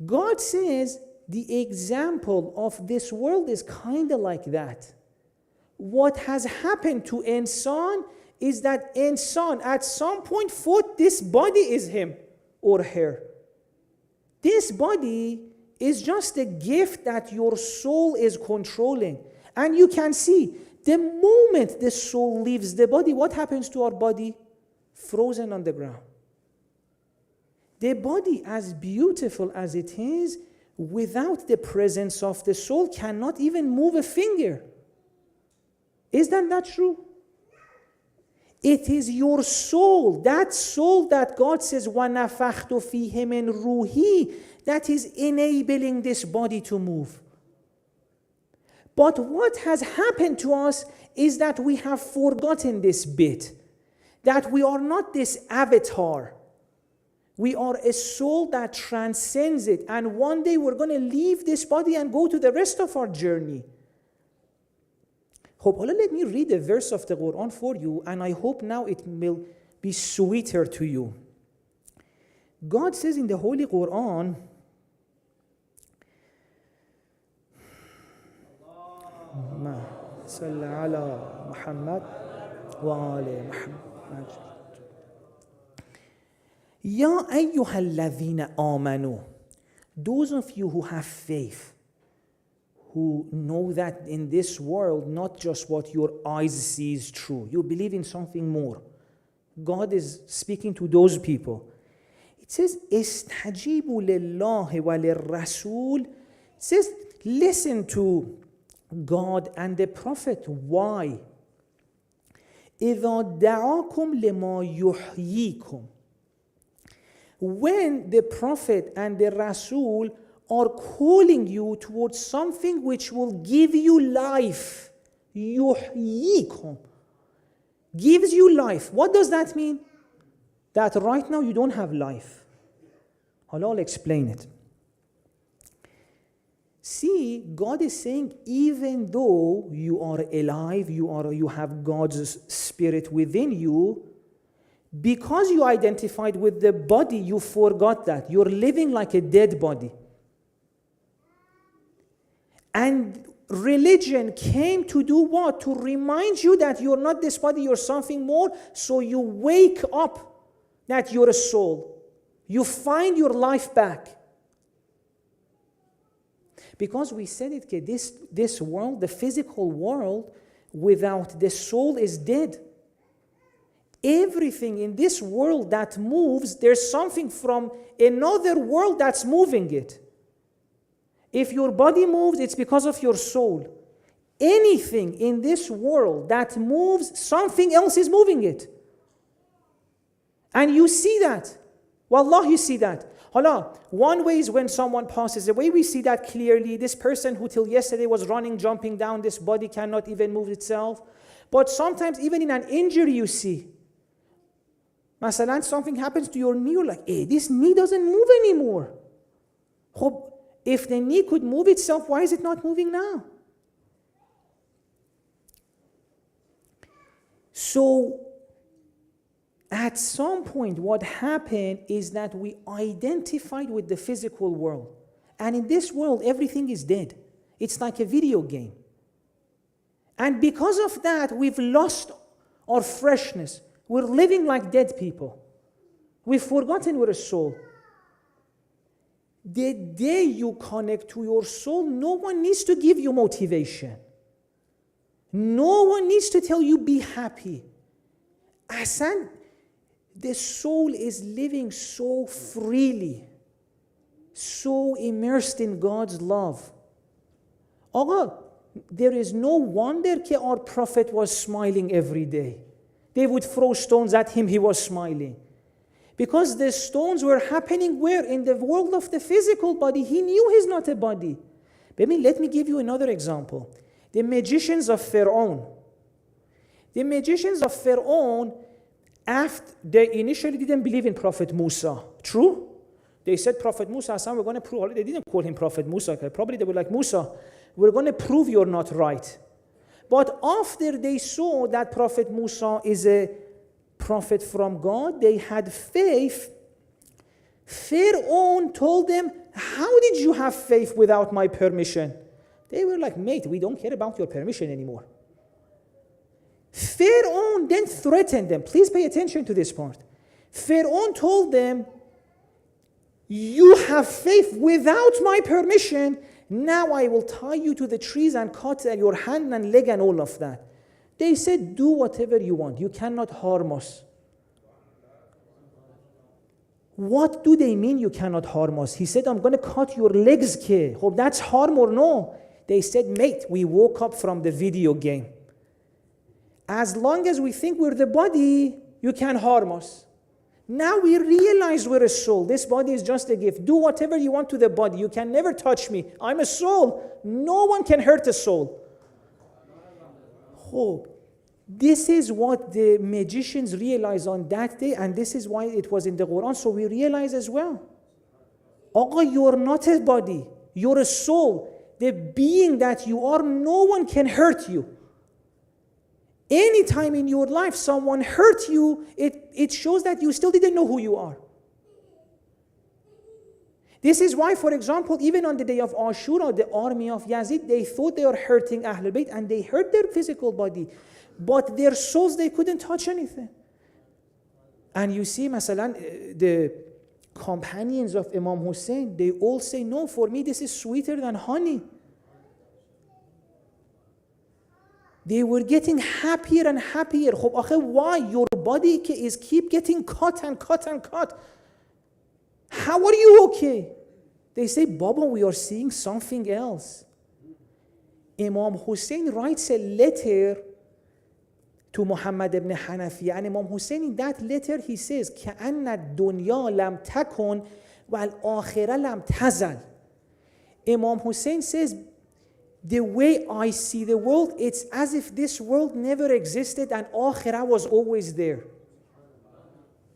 God says, the example of this world is kind of like that. What has happened to insan is that insan at some point thought this body is him or her. This body is just a gift that your soul is controlling. And you can see, the moment the soul leaves the body, what happens to our body? Frozen on the ground. The body, as beautiful as it is, without the presence of the soul, cannot even move a finger. Is that not true? It is your soul that God says, وَنَفَخْتُ فِيهِ مِنْ رُوحِي, that is enabling this body to move. But what has happened to us is that we have forgotten this bit, that we are not this avatar. We are a soul that transcends it, and one day we're going to leave this body and go to the rest of our journey. Let me read a verse of the Quran for you, and I hope now it will be sweeter to you. God says in the Holy Quran, صل على محمد وآل محمد يا أيها الذين آمنوا, those of you who have faith, who know that in this world not just what your eyes see is true, you believe in something more. God is speaking to those people. It says استجيبوا لله وللرسول. It says listen to God and the Prophet. Why? إذا دعاكم لما يحييكم. When the Prophet and the Rasul are calling you towards something which will give you life. يحييكم. Gives you life. What does that mean? That right now you don't have life. I'll explain it. See, God is saying, even though you are alive, you have God's spirit within you, because you identified with the body, you forgot that. You're living like a dead body. And religion came to do what? To remind you that you're not this body, you're something more. So you wake up that you're a soul. You find your life back. Because we said it, this world, the physical world, without the soul is dead. Everything in this world that moves, there's something from another world that's moving it. If your body moves, it's because of your soul. Anything in this world that moves, something else is moving it. And you see that. Wallah, you see that. Hala, one way is when someone passes away, we see that clearly. This person who till yesterday was running, jumping down, this body cannot even move itself. But sometimes even in an injury you see. Masalan, something happens to your knee, you're like, hey, this knee doesn't move anymore. If the knee could move itself, why is it not moving now? So, at some point, what happened is that we identified with the physical world. And in this world, everything is dead. It's like a video game. And because of that, we've lost our freshness. We're living like dead people. We've forgotten we're a soul. The day you connect to your soul, no one needs to give you motivation. No one needs to tell you be happy. Asan, the soul is living so freely, so immersed in God's love. Aga, there is no wonder that our Prophet was smiling every day. They would throw stones at him, he was smiling. Because the stones were happening where? In the world of the physical body. He knew he's not a body. Baby, let me give you another example. The magicians of Pharaoh. The magicians of Pharaoh, after they initially didn't believe in Prophet Musa. True? They said, Prophet Musa, we're going to prove. They didn't call him Prophet Musa. Probably they were like, Musa, we're going to prove you're not right. But after they saw that Prophet Musa is a prophet from God, they had faith. Pharaoh told them, how did you have faith without my permission? They were like, mate, we don't care about your permission anymore. Pharaoh then threatened them. Please pay attention to this part. Pharaoh told them, you have faith without my permission. Now I will tie you to the trees and cut your hand and leg and all of that. They said, do whatever you want. You cannot harm us. What do they mean you cannot harm us? He said, I'm going to cut your legs. Hope that's harm or no? They said, mate, we woke up from the video game. As long as we think we're the body, you can't harm us. Now we realize we're a soul. This body is just a gift. Do whatever you want to the body. You can never touch me. I'm a soul. No one can hurt a soul. Oh, this is what the magicians realized on that day, and this is why it was in the Quran. So we realize as well. Aga, you're not a body. You're a soul. The being that you are, no one can hurt you. Anytime in your life someone hurt you, it shows that you still didn't know who you are. This is why, for example, even on the day of Ashura, the army of Yazid, they thought they were hurting Ahlul Bayt and they hurt their physical body. But their souls, they couldn't touch anything. And you see, masalan, the companions of Imam Hussein, they all say, no, for me this is sweeter than honey. They were getting happier and happier. Why? Your body is keep getting cut and cut and cut. How are you okay? They say, Baba, we are seeing something else. Imam Hussein writes a letter to Muhammad ibn Hanafi. And Imam Hussein, in that letter, he says, كَأَنَّ الدُّنْيَا لَمْ تَكُنْ وَالْآخِرَ لَمْ تَزَلْ. Imam Hussein says, the way I see the world, it's as if this world never existed and Akhirah was always there.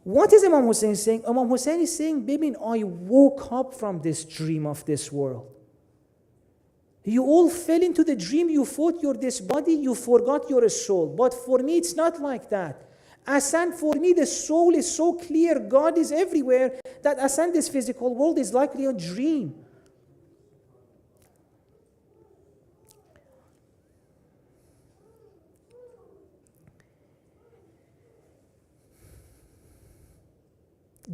What is Imam Hussein saying? Imam Hussein is saying, baby, I woke up from this dream of this world. You all fell into the dream, you thought you're this body, you forgot you're a soul. But for me, it's not like that. Asan, for me, the soul is so clear, God is everywhere, that Asan, this physical world is likely a dream.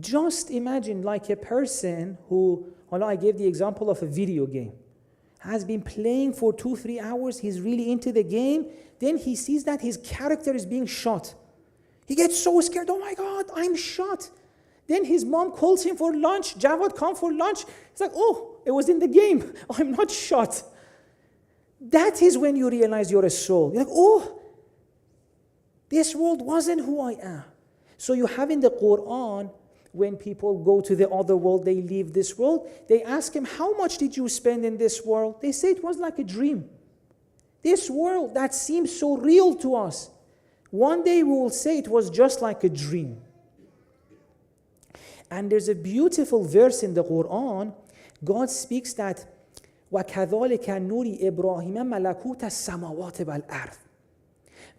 Just imagine like a person who, I gave the example of a video game. has been playing for 2-3 hours, he's really into the game, then he sees that his character is being shot. He gets so scared, oh my God, I'm shot. Then his mom calls him for lunch, Jawad, come for lunch. He's like, oh, it was in the game, I'm not shot. That is when you realize you're a soul. You're like, oh, this world wasn't who I am. So you have in the Quran, when people go to the other world, they leave this world, they ask him, how much did you spend in this world? They say it was like a dream. This world that seems so real to us, one day we will say it was just like a dream. And there's a beautiful verse in the Quran. God speaks that وَكَذَلِكَ نُورِ إِبْرَاهِيمَ مَلَكُوتَ السَّمَوَاتِ وَالْأَرْضِ.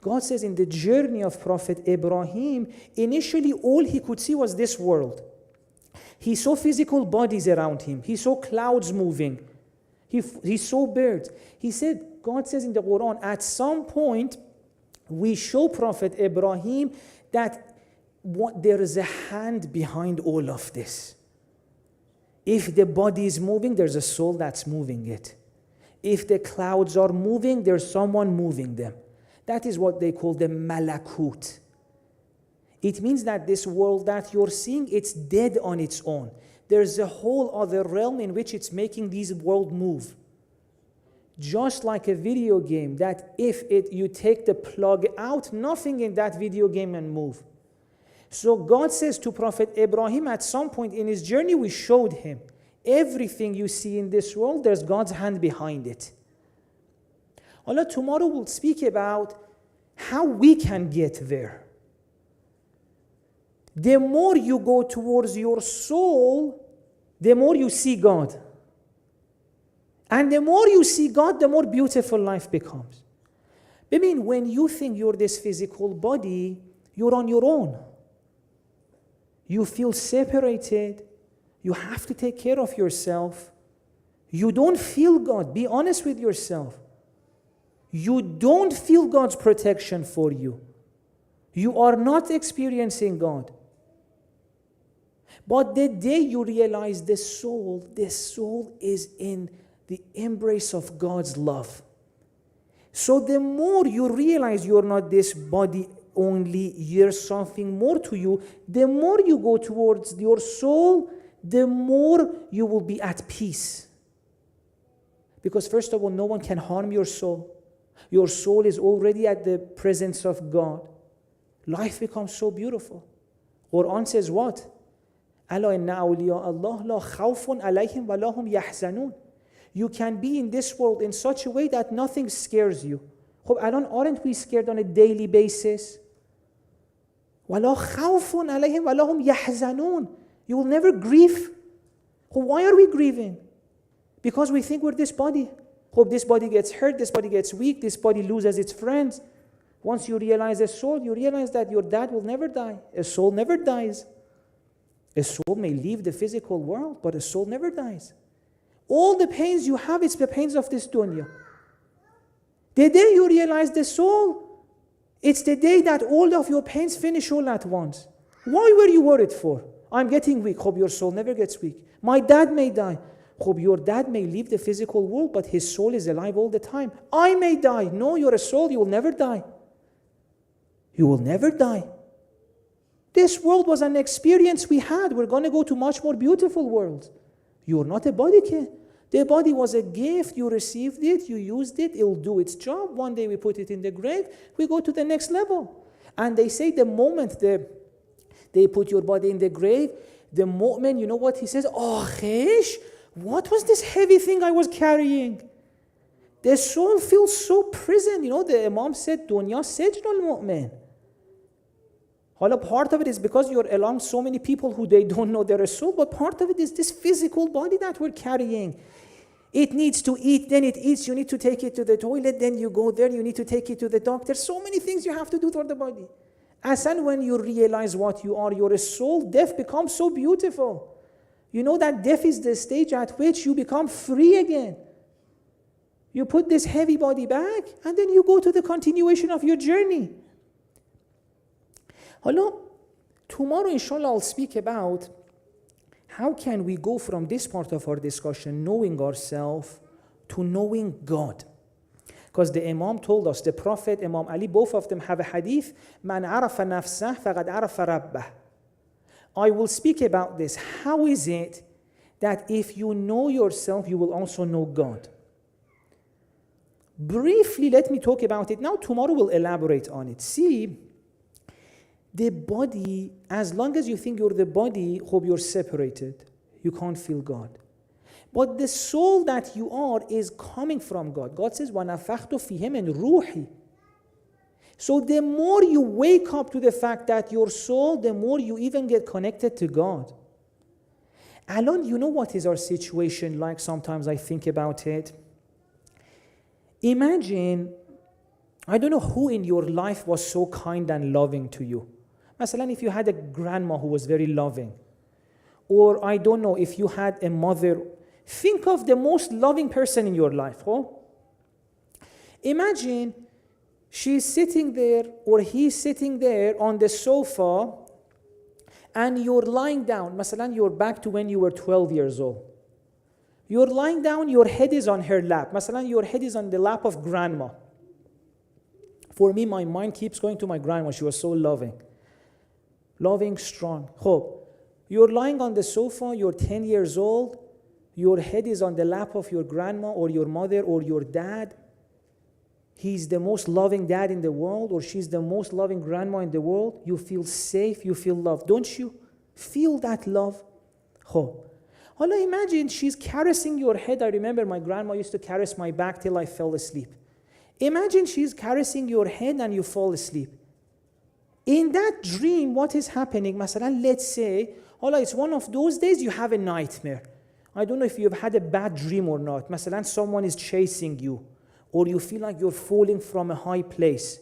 God says in the journey of Prophet Ibrahim, initially all he could see was this world. He saw physical bodies around him. He saw clouds moving. He saw birds. God says in the Quran, at some point, we show Prophet Ibrahim that there is a hand behind all of this. If the body is moving, there's a soul that's moving it. If the clouds are moving, there's someone moving them. That is what they call the malakut. It means that this world that you're seeing, it's dead on its own. There's a whole other realm in which it's making this world move. Just like a video game, that if you take the plug out, nothing in that video game can move. So God says to Prophet Ibrahim, at some point in his journey, we showed him, everything you see in this world, there's God's hand behind it. Allah, tomorrow we'll speak about how we can get there. The more you go towards your soul, the more you see God. And the more you see God, the more beautiful life becomes. I mean, when you think you're this physical body, you're on your own. You feel separated. You have to take care of yourself. You don't feel God. Be honest with yourself. You don't feel God's protection for you. You are not experiencing God. But the day you realize the soul is in the embrace of God's love. So the more you realize you're not this body only, there's something more to you, the more you go towards your soul, the more you will be at peace. Because first of all, no one can harm your soul. Your soul is already at the presence of God. Life becomes so beautiful. Quran says what? أَلَا إِنَّ أَوْلِيَاءَ اللَّهِ لَا خَوْفٌ عَلَيْهِمْ وَلَا هُمْ يَحْزَنُونَ. You can be in this world in such a way that nothing scares you. Aren't we scared on a daily basis? وَلَا خَوْفٌ عَلَيْهِمْ وَلَا هُمْ يَحْزَنُونَ. You will never grieve. Why are we grieving? Because we think we're this body. This body gets hurt, this body gets weak, this body loses its friends. Once you realize a soul, you realize that your dad will never die. A soul never dies. A soul may leave the physical world, but a soul never dies. All the pains you have, it's the pains of this dunya. The day you realize the soul, it's the day that all of your pains finish all at once. Why were you worried for? I'm getting weak. Your soul never gets weak. My dad may die. Your dad may leave the physical world, but his soul is alive all the time. I may die. No, you're a soul. You will never die. You will never die. This world was an experience we had. We're going to go to much more beautiful worlds. You're not a body, kid. The body was a gift. You received it. You used it. It will do its job. One day we put it in the grave. We go to the next level. And they say the moment they put your body in the grave, the moment, you know what he says? Oh, Khish, what was this heavy thing I was carrying? The soul feels so prisoned. You know, the Imam said, Dunya sijnul mu'min. Part of it is because you're along so many people who they don't know they're a soul, but part of it is this physical body that we're carrying. It needs to eat, then it eats. You need to take it to the toilet, then you go there. You need to take it to the doctor. So many things you have to do for the body. As and when you realize what you are, you're a soul, death becomes so beautiful. You know that death is the stage at which you become free again. You put this heavy body back, and then you go to the continuation of your journey. Tomorrow, inshallah, I'll speak about how can we go from this part of our discussion, knowing ourselves, to knowing God. Because the Imam told us, the Prophet, Imam Ali, both of them have a hadith, Man arafa nafsah faqad arafa rabbah. I will speak about this. How is it that if you know yourself, you will also know God? Briefly, let me talk about it. Now, tomorrow we'll elaborate on it. See, the body, as long as you think you're the body, hope you're separated, you can't feel God. But the soul that you are is coming from God. God says, وَنَفَخْتُ فِيهِ مِنْ رُوحِي. So the more you wake up to the fact that your soul, the more you even get connected to God. Alon, you know what is our situation like? Sometimes I think about it. Imagine, I don't know who in your life was so kind and loving to you. Masalan, if you had a grandma who was very loving, or I don't know, if you had a mother, think of the most loving person in your life. Oh? Imagine she's sitting there or he's sitting there on the sofa and you're lying down. Masalan, you're back to when you were 12 years old. You're lying down, your head is on her lap. Masalan, your head is on the lap of grandma. For me, my mind keeps going to my grandma. She was so loving. Loving, strong. Hope. You're lying on the sofa, you're 10 years old. Your head is on the lap of your grandma or your mother or your dad. He's the most loving dad in the world, or she's the most loving grandma in the world. You feel safe, you feel loved. Don't you feel that love? Hope. Allah, imagine she's caressing your head. I remember my grandma used to caress my back till I fell asleep. Imagine she's caressing your head and you fall asleep. In that dream, what is happening? Masalan, let's say, Allah, it's one of those days you have a nightmare. I don't know if you've had a bad dream or not. Masalan, someone is chasing you, or you feel like you're falling from a high place.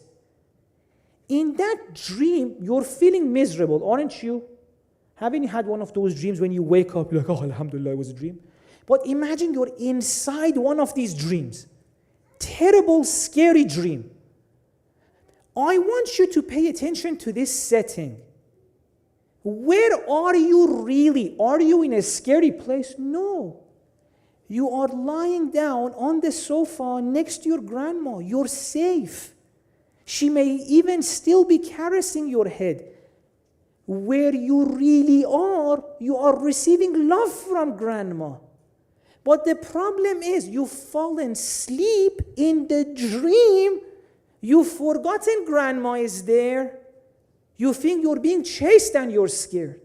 In that dream, you're feeling miserable, aren't you? Haven't you had one of those dreams when you wake up, you're like, oh, alhamdulillah, it was a dream? But imagine you're inside one of these dreams. Terrible, scary dream. I want you to pay attention to this setting. Where are you really? Are you in a scary place? No. You are lying down on the sofa next to your grandma. You're safe. She may even still be caressing your head. Where you really are, you are receiving love from grandma. But the problem is, you've fallen asleep in the dream. You've forgotten grandma is there. You think you're being chased and you're scared.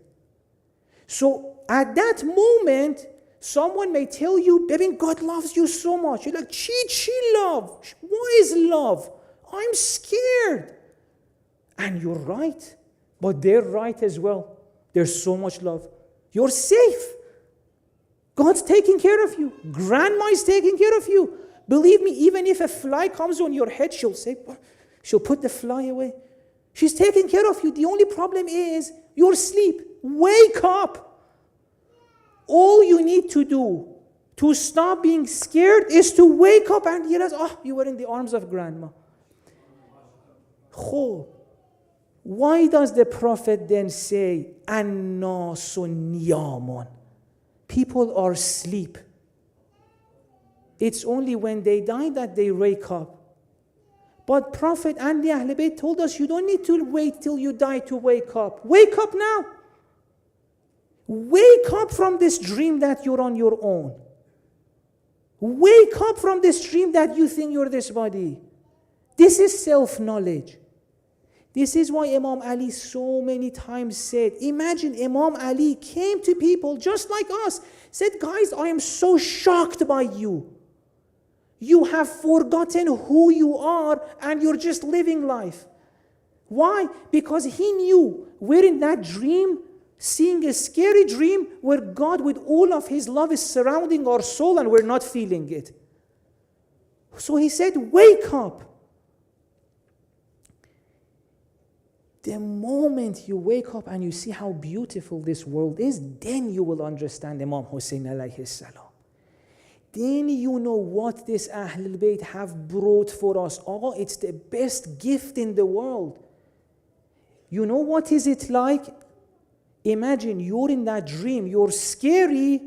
So at that moment, someone may tell you, baby, God loves you so much. You're like, she love. What is love? I'm scared. And you're right. But they're right as well. There's so much love. You're safe. God's taking care of you. Grandma is taking care of you. Believe me, even if a fly comes on your head, she'll put the fly away. She's taking care of you. The only problem is you're asleep. Wake up. All you need to do to stop being scared is to wake up and realize, oh, you were in the arms of grandma. Why does the Prophet then say, An-nasu niyamun? People are asleep. It's only when they die that they wake up. But Prophet and the Ahl Bayt told us, you don't need to wait till you die to wake up. Wake up now. Wake up from this dream that you're on your own. Wake up from this dream that you think you're this body. This is self-knowledge. This is why Imam Ali so many times said, imagine Imam Ali came to people just like us, said, guys, I am so shocked by you. You have forgotten who you are and you're just living life. Why? Because he knew we're in that dream, seeing a scary dream where God with all of his love is surrounding our soul and we're not feeling it. So he said, wake up. The moment you wake up and you see how beautiful this world is, then you will understand Imam Hussein alayhi salam. Then you know what this Ahlul Bayt have brought for us. Oh, it's the best gift in the world. You know what is it like? Imagine you're in that dream, you're scary.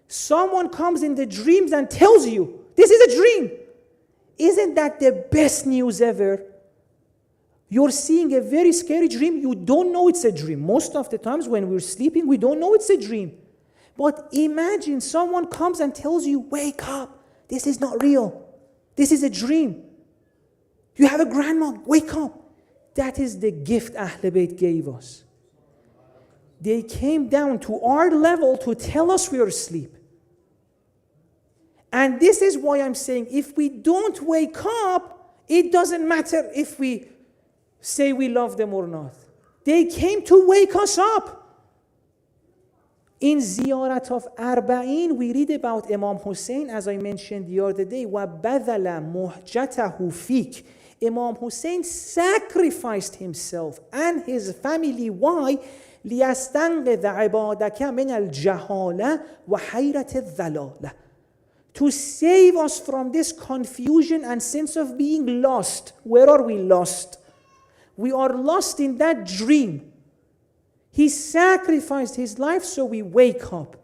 Someone comes in the dreams and tells you, This is a dream. Isn't that the best news ever? You're seeing a very scary dream. You don't know it's a dream. Most of the times when we're sleeping, we don't know it's a dream. But imagine someone comes and tells you, wake up. This is not real. This is a dream. You have a grandma. Wake up. That is the gift Ahl Bayt gave us. They came down to our level to tell us we are asleep. And this is why I'm saying, if we don't wake up, it doesn't matter if we say we love them or not. They came to wake us up. In Ziyarat of Arba'in, we read about Imam Hussein, as I mentioned the other day, وَبَذَلَ مُحْجَتَهُ فِيكَ. Imam Hussein sacrificed himself and his family. Why? لِيَسْتَنْقِذَ عِبَادَكَ مِنَ الْجَهَالَةِ وَحَيْرَةِ الضَّلَالَةِ. To save us from this confusion and sense of being lost. Where are we lost? We are lost in that dream. He sacrificed his life so we wake up.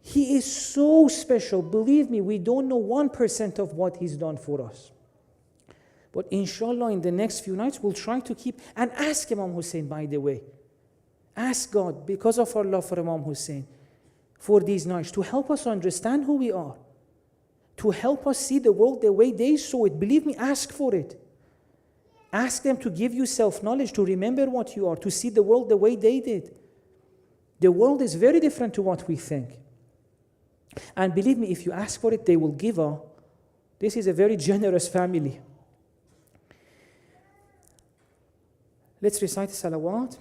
He is so special. Believe me, we don't know 1% of what he's done for us. But inshallah, in the next few nights, we'll try to keep, and ask Imam Hussein, by the way. Ask God, because of our love for Imam Hussein, for these nights, to help us understand who we are, to help us see the world the way they saw it. Believe me, ask for it. Ask them to give you self-knowledge, to remember what you are, to see the world the way they did. The world is very different to what we think. And believe me, if you ask for it, they will give her. This is a very generous family. Let's recite salawat.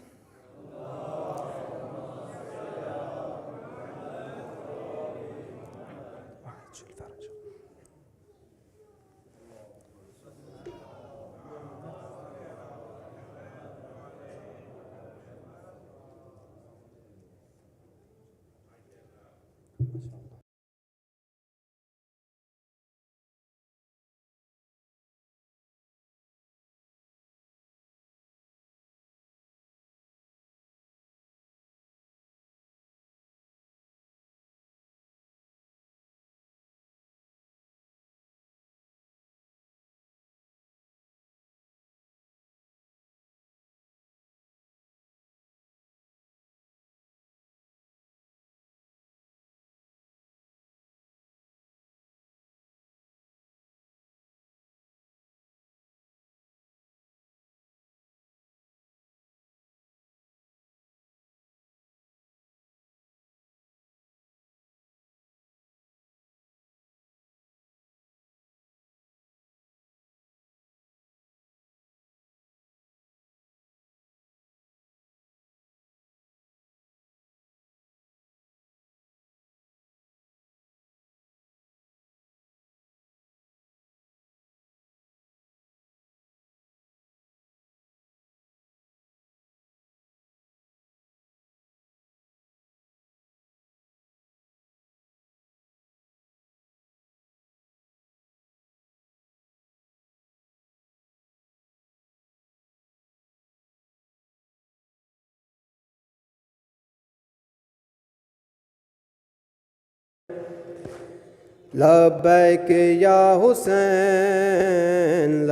لبیک یا حسین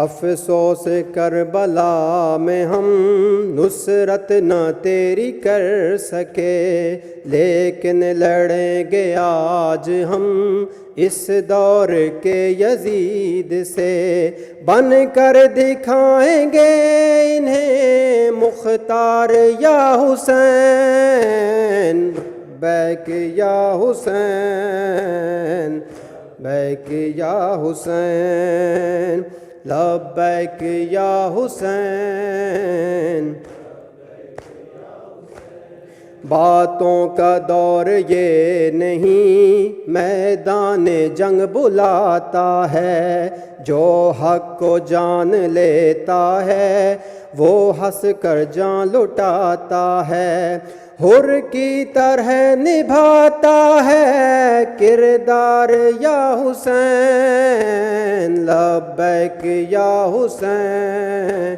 افسوس کربلا میں ہم نصرت نہ تیری کر سکے، لیکن لڑیں گے آج ہم اس دور کے یزید سے، بن کر دکھائیں گے انہیں مختار یا حسین، بیک یا حسین، بیک یا حسین، لبیک یا حسین۔ باتوں کا دور یہ نہیں میدان جنگ بلاتا ہے، جو حق کو جان لیتا ہے وہ ہنس کر جان لٹاتا ہے، حر کی طرح نبھاتا ہے کردار یا حسین، لبیک یا حسین،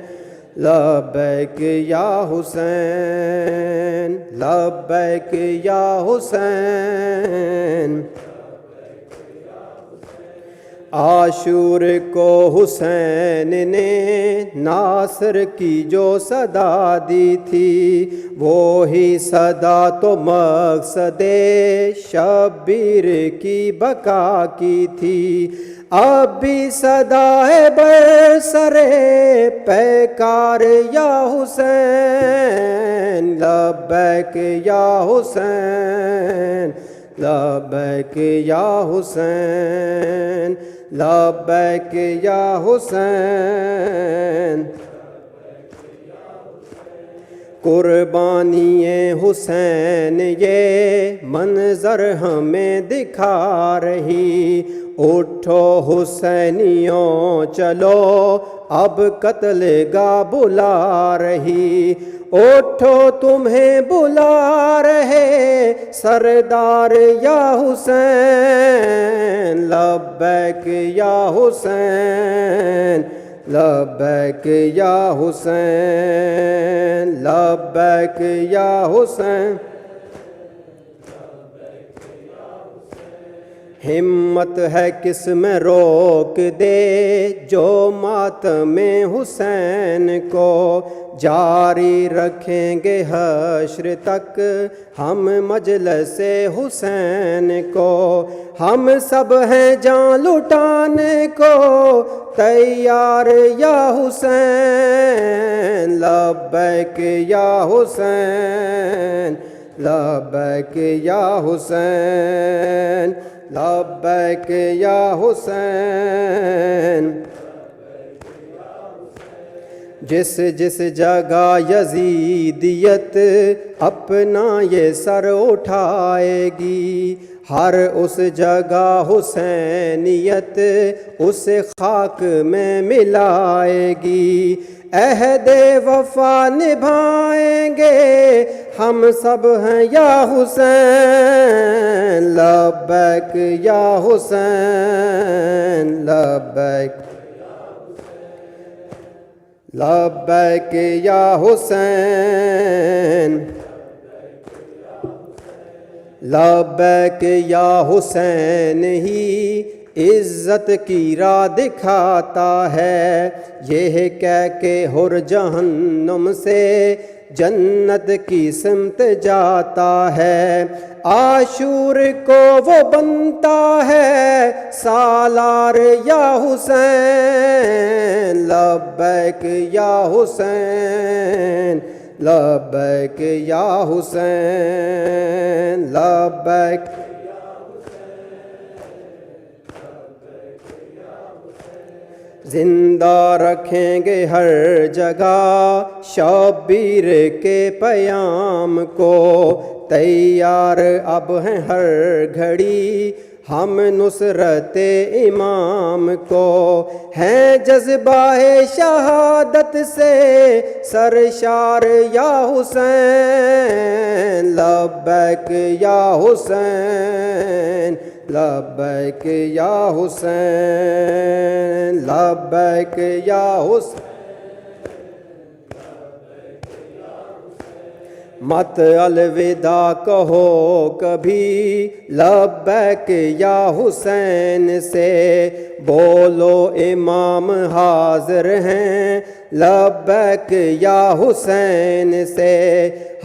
لبیک یا حسین لبیک یا حسین عاشور کو حسین نے ناصر کی جو صدا دی تھی وہی صدا تو مقصد شبیر کی بقا کی تھی اب بھی صدا ہے برسر پیکار یا حسین لبیک یا حسین لبیک یا حسین لبیک یا حسین قربانی حسین یہ منظر ہمیں دکھا رہی اٹھو حسینیوں چلو اب قتل گاہ بلا رہی اٹھو تمہیں بلا رہے سردار یا حسین لبیک یا حسین لبیک یا حسین لبیک یا حسین ہمت ہے کس میں روک دے جو ماتم حسین کو جاری رکھیں گے حشر تک ہم مجلس حسین کو ہم سب ہیں جان لٹانے کو تیار یا حسین لبیک یا حسین لبیک یا حسین لبیک یا حسین جس جس جگہ یزیدیت اپنا یہ سر اٹھائے گی ہر اس جگہ حسینیت اس خاک میں ملائے گی عہد وفا نبھائیں گے ہم سب ہیں یا حسین لبیک یا حسین لبیک لبیک یا حسین لبیک یا حسین ہی عزت کی راہ دکھاتا ہے یہ کہہ کے ہر جہنم سے جنت کی سمت جاتا ہے عاشور کو وہ بنتا ہے سالار یا حسین لبیک یا حسین لبیک یا حسین لبیک زندہ رکھیں گے ہر جگہ شبیر کے پیام کو تیار اب ہیں ہر گھڑی ہم نصرت امام کو ہیں جذبہ شہادت سے سرشار یا حسین لبیک یا حسین لبیک یا حسین لبیک یا حسین مت الوداع کہو کبھی لبیک یا حسین سے بولو امام حاضر ہیں لبیک یا حسین سے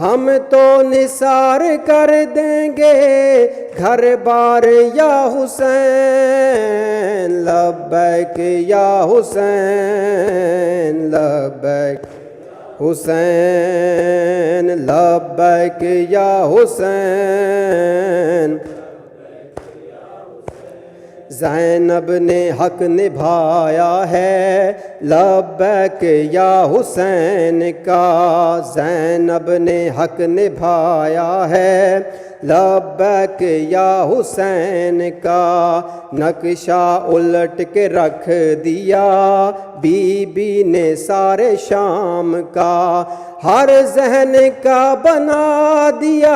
ہم تو نثار کر دیں گے گھر بار یا حسین لبیک یا حسین لبیک حسین لبیک یا حسین زینب نے حق نبھایا ہے لبیک یا حسین کا زینب نے حق نبھایا ہے لبیک یا حسین کا نقشہ الٹ کے رکھ دیا بی بی نے سارے شام کا ہر ذہن کا بنا دیا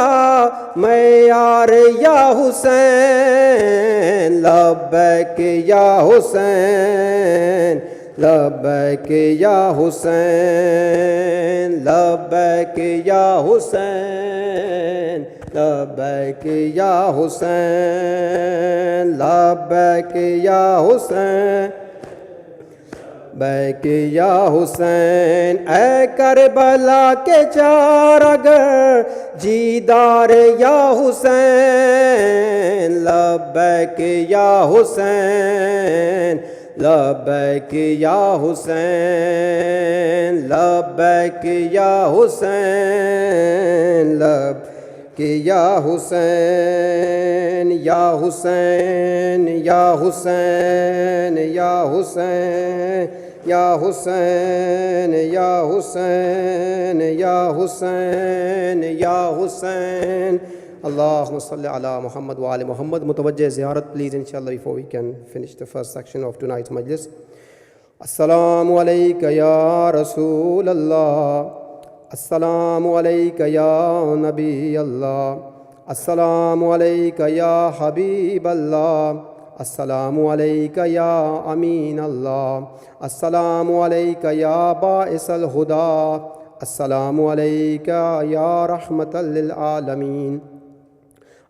معیار یا حسین لبیک یا حسین لبیک یا حسین لبیک یا حسین لبیک یا حسین لبیک یا حسین لبیک یا حسین اے کربلا کے چارگر جیدار یا حسین لبیک یا حسین لبیک یا حسین لبیک یا حسین لبیک یا حسین یا حسین یا حسین یا حسین یا حسین یا حسین یا حسین یا حسین اللہم صلی علی محمد و آل محمد. متوجہ زیارت please inshallah before we can finish the first section of tonight's majlis. السلام علیکہ یا رسول اللہ السلام علیکہ یا نبی اللہ السلام علیکہ یا حبیب اللہ السلام علیکہ یا امین اللہ السلام علیکہ یا باعث الہدا السلام علیکہ یا رحمۃ للعالمین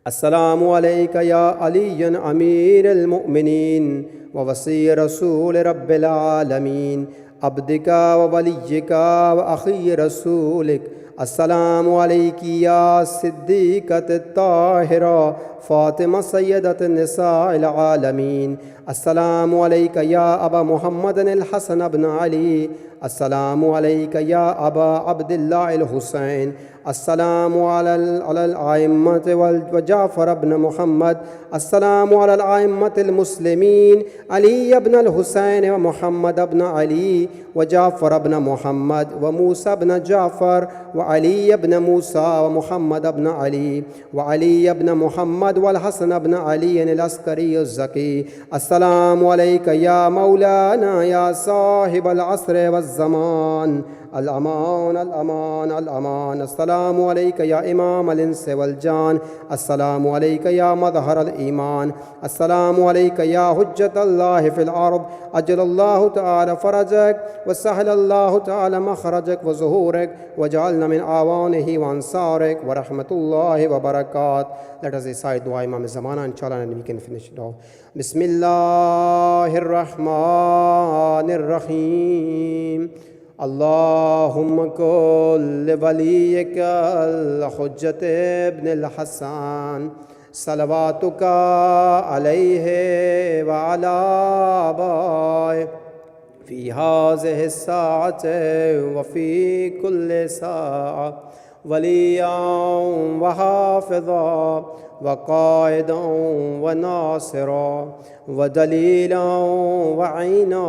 السلام علیکہ یا علی امیر المؤمنین ووصی رسول رب العالمین عبدک وولیک واخی رسولک السلام علیکی یا صدیقۃ الطاہرہ فاطمہ سیدۃ النساء العالمین السلام علیکہ یا ابا محمد الحسن بن علی السلام علیکہ یا ابا عبداللہ الحسین السلام علی الائمۃ وجعفر بن محمد السلام علی الائمۃ المسلمین علی بن الحسین ومحمد بن علی وجعفر بن محمد وموسیٰ بن جعفر وعلی بن موسیٰ ومحمد بن علی وعلی بن محمد والحسن بن علی العسکری الزکی السلام علیکہ یا مولانا یا صاحب العصر والزمان الامان الامان الامان السلام علیکہ یا امام الانس والجان السلام علیکہ یا مظہر الایمان السلام علیکہ یا حجت اللہ فی الارض اجل اللہ تعالی فرجک وسہل اللہ تعالی مخرجک وظہورک وجعلنا من آوانہ وانصارک ورحمت اللہ وبرکاتہ. Let us recite dua Imam Zamana inshallah and we can finish it off. بسم اللہ الرحمن الرحیم اللہم کل ولیک الحجت ابن الحسن صلواتک علیہ وعلی آبائہ فی ہذہ الساعۃ وفی کل ساعہ ولیاً وحافظاً وقائداً وناصراً ودلیلاً وعینا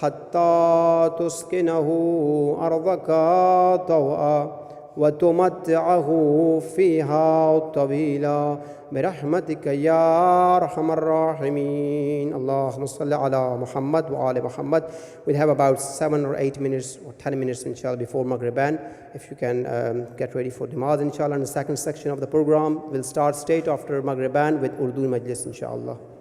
حتى تسكنه أرضك طوعا وتمتعه فيها طويلا برحمتك يا أرحم الراحمين. اللهم صل على محمد وآل Muhammad. We'll have about 7 or 8 minutes or 10 minutes inshallah before Maghriban. If you can get ready for Namaz inshallah. In the second section of the program, we'll start straight after Maghriban with Urdu Majlis inshallah.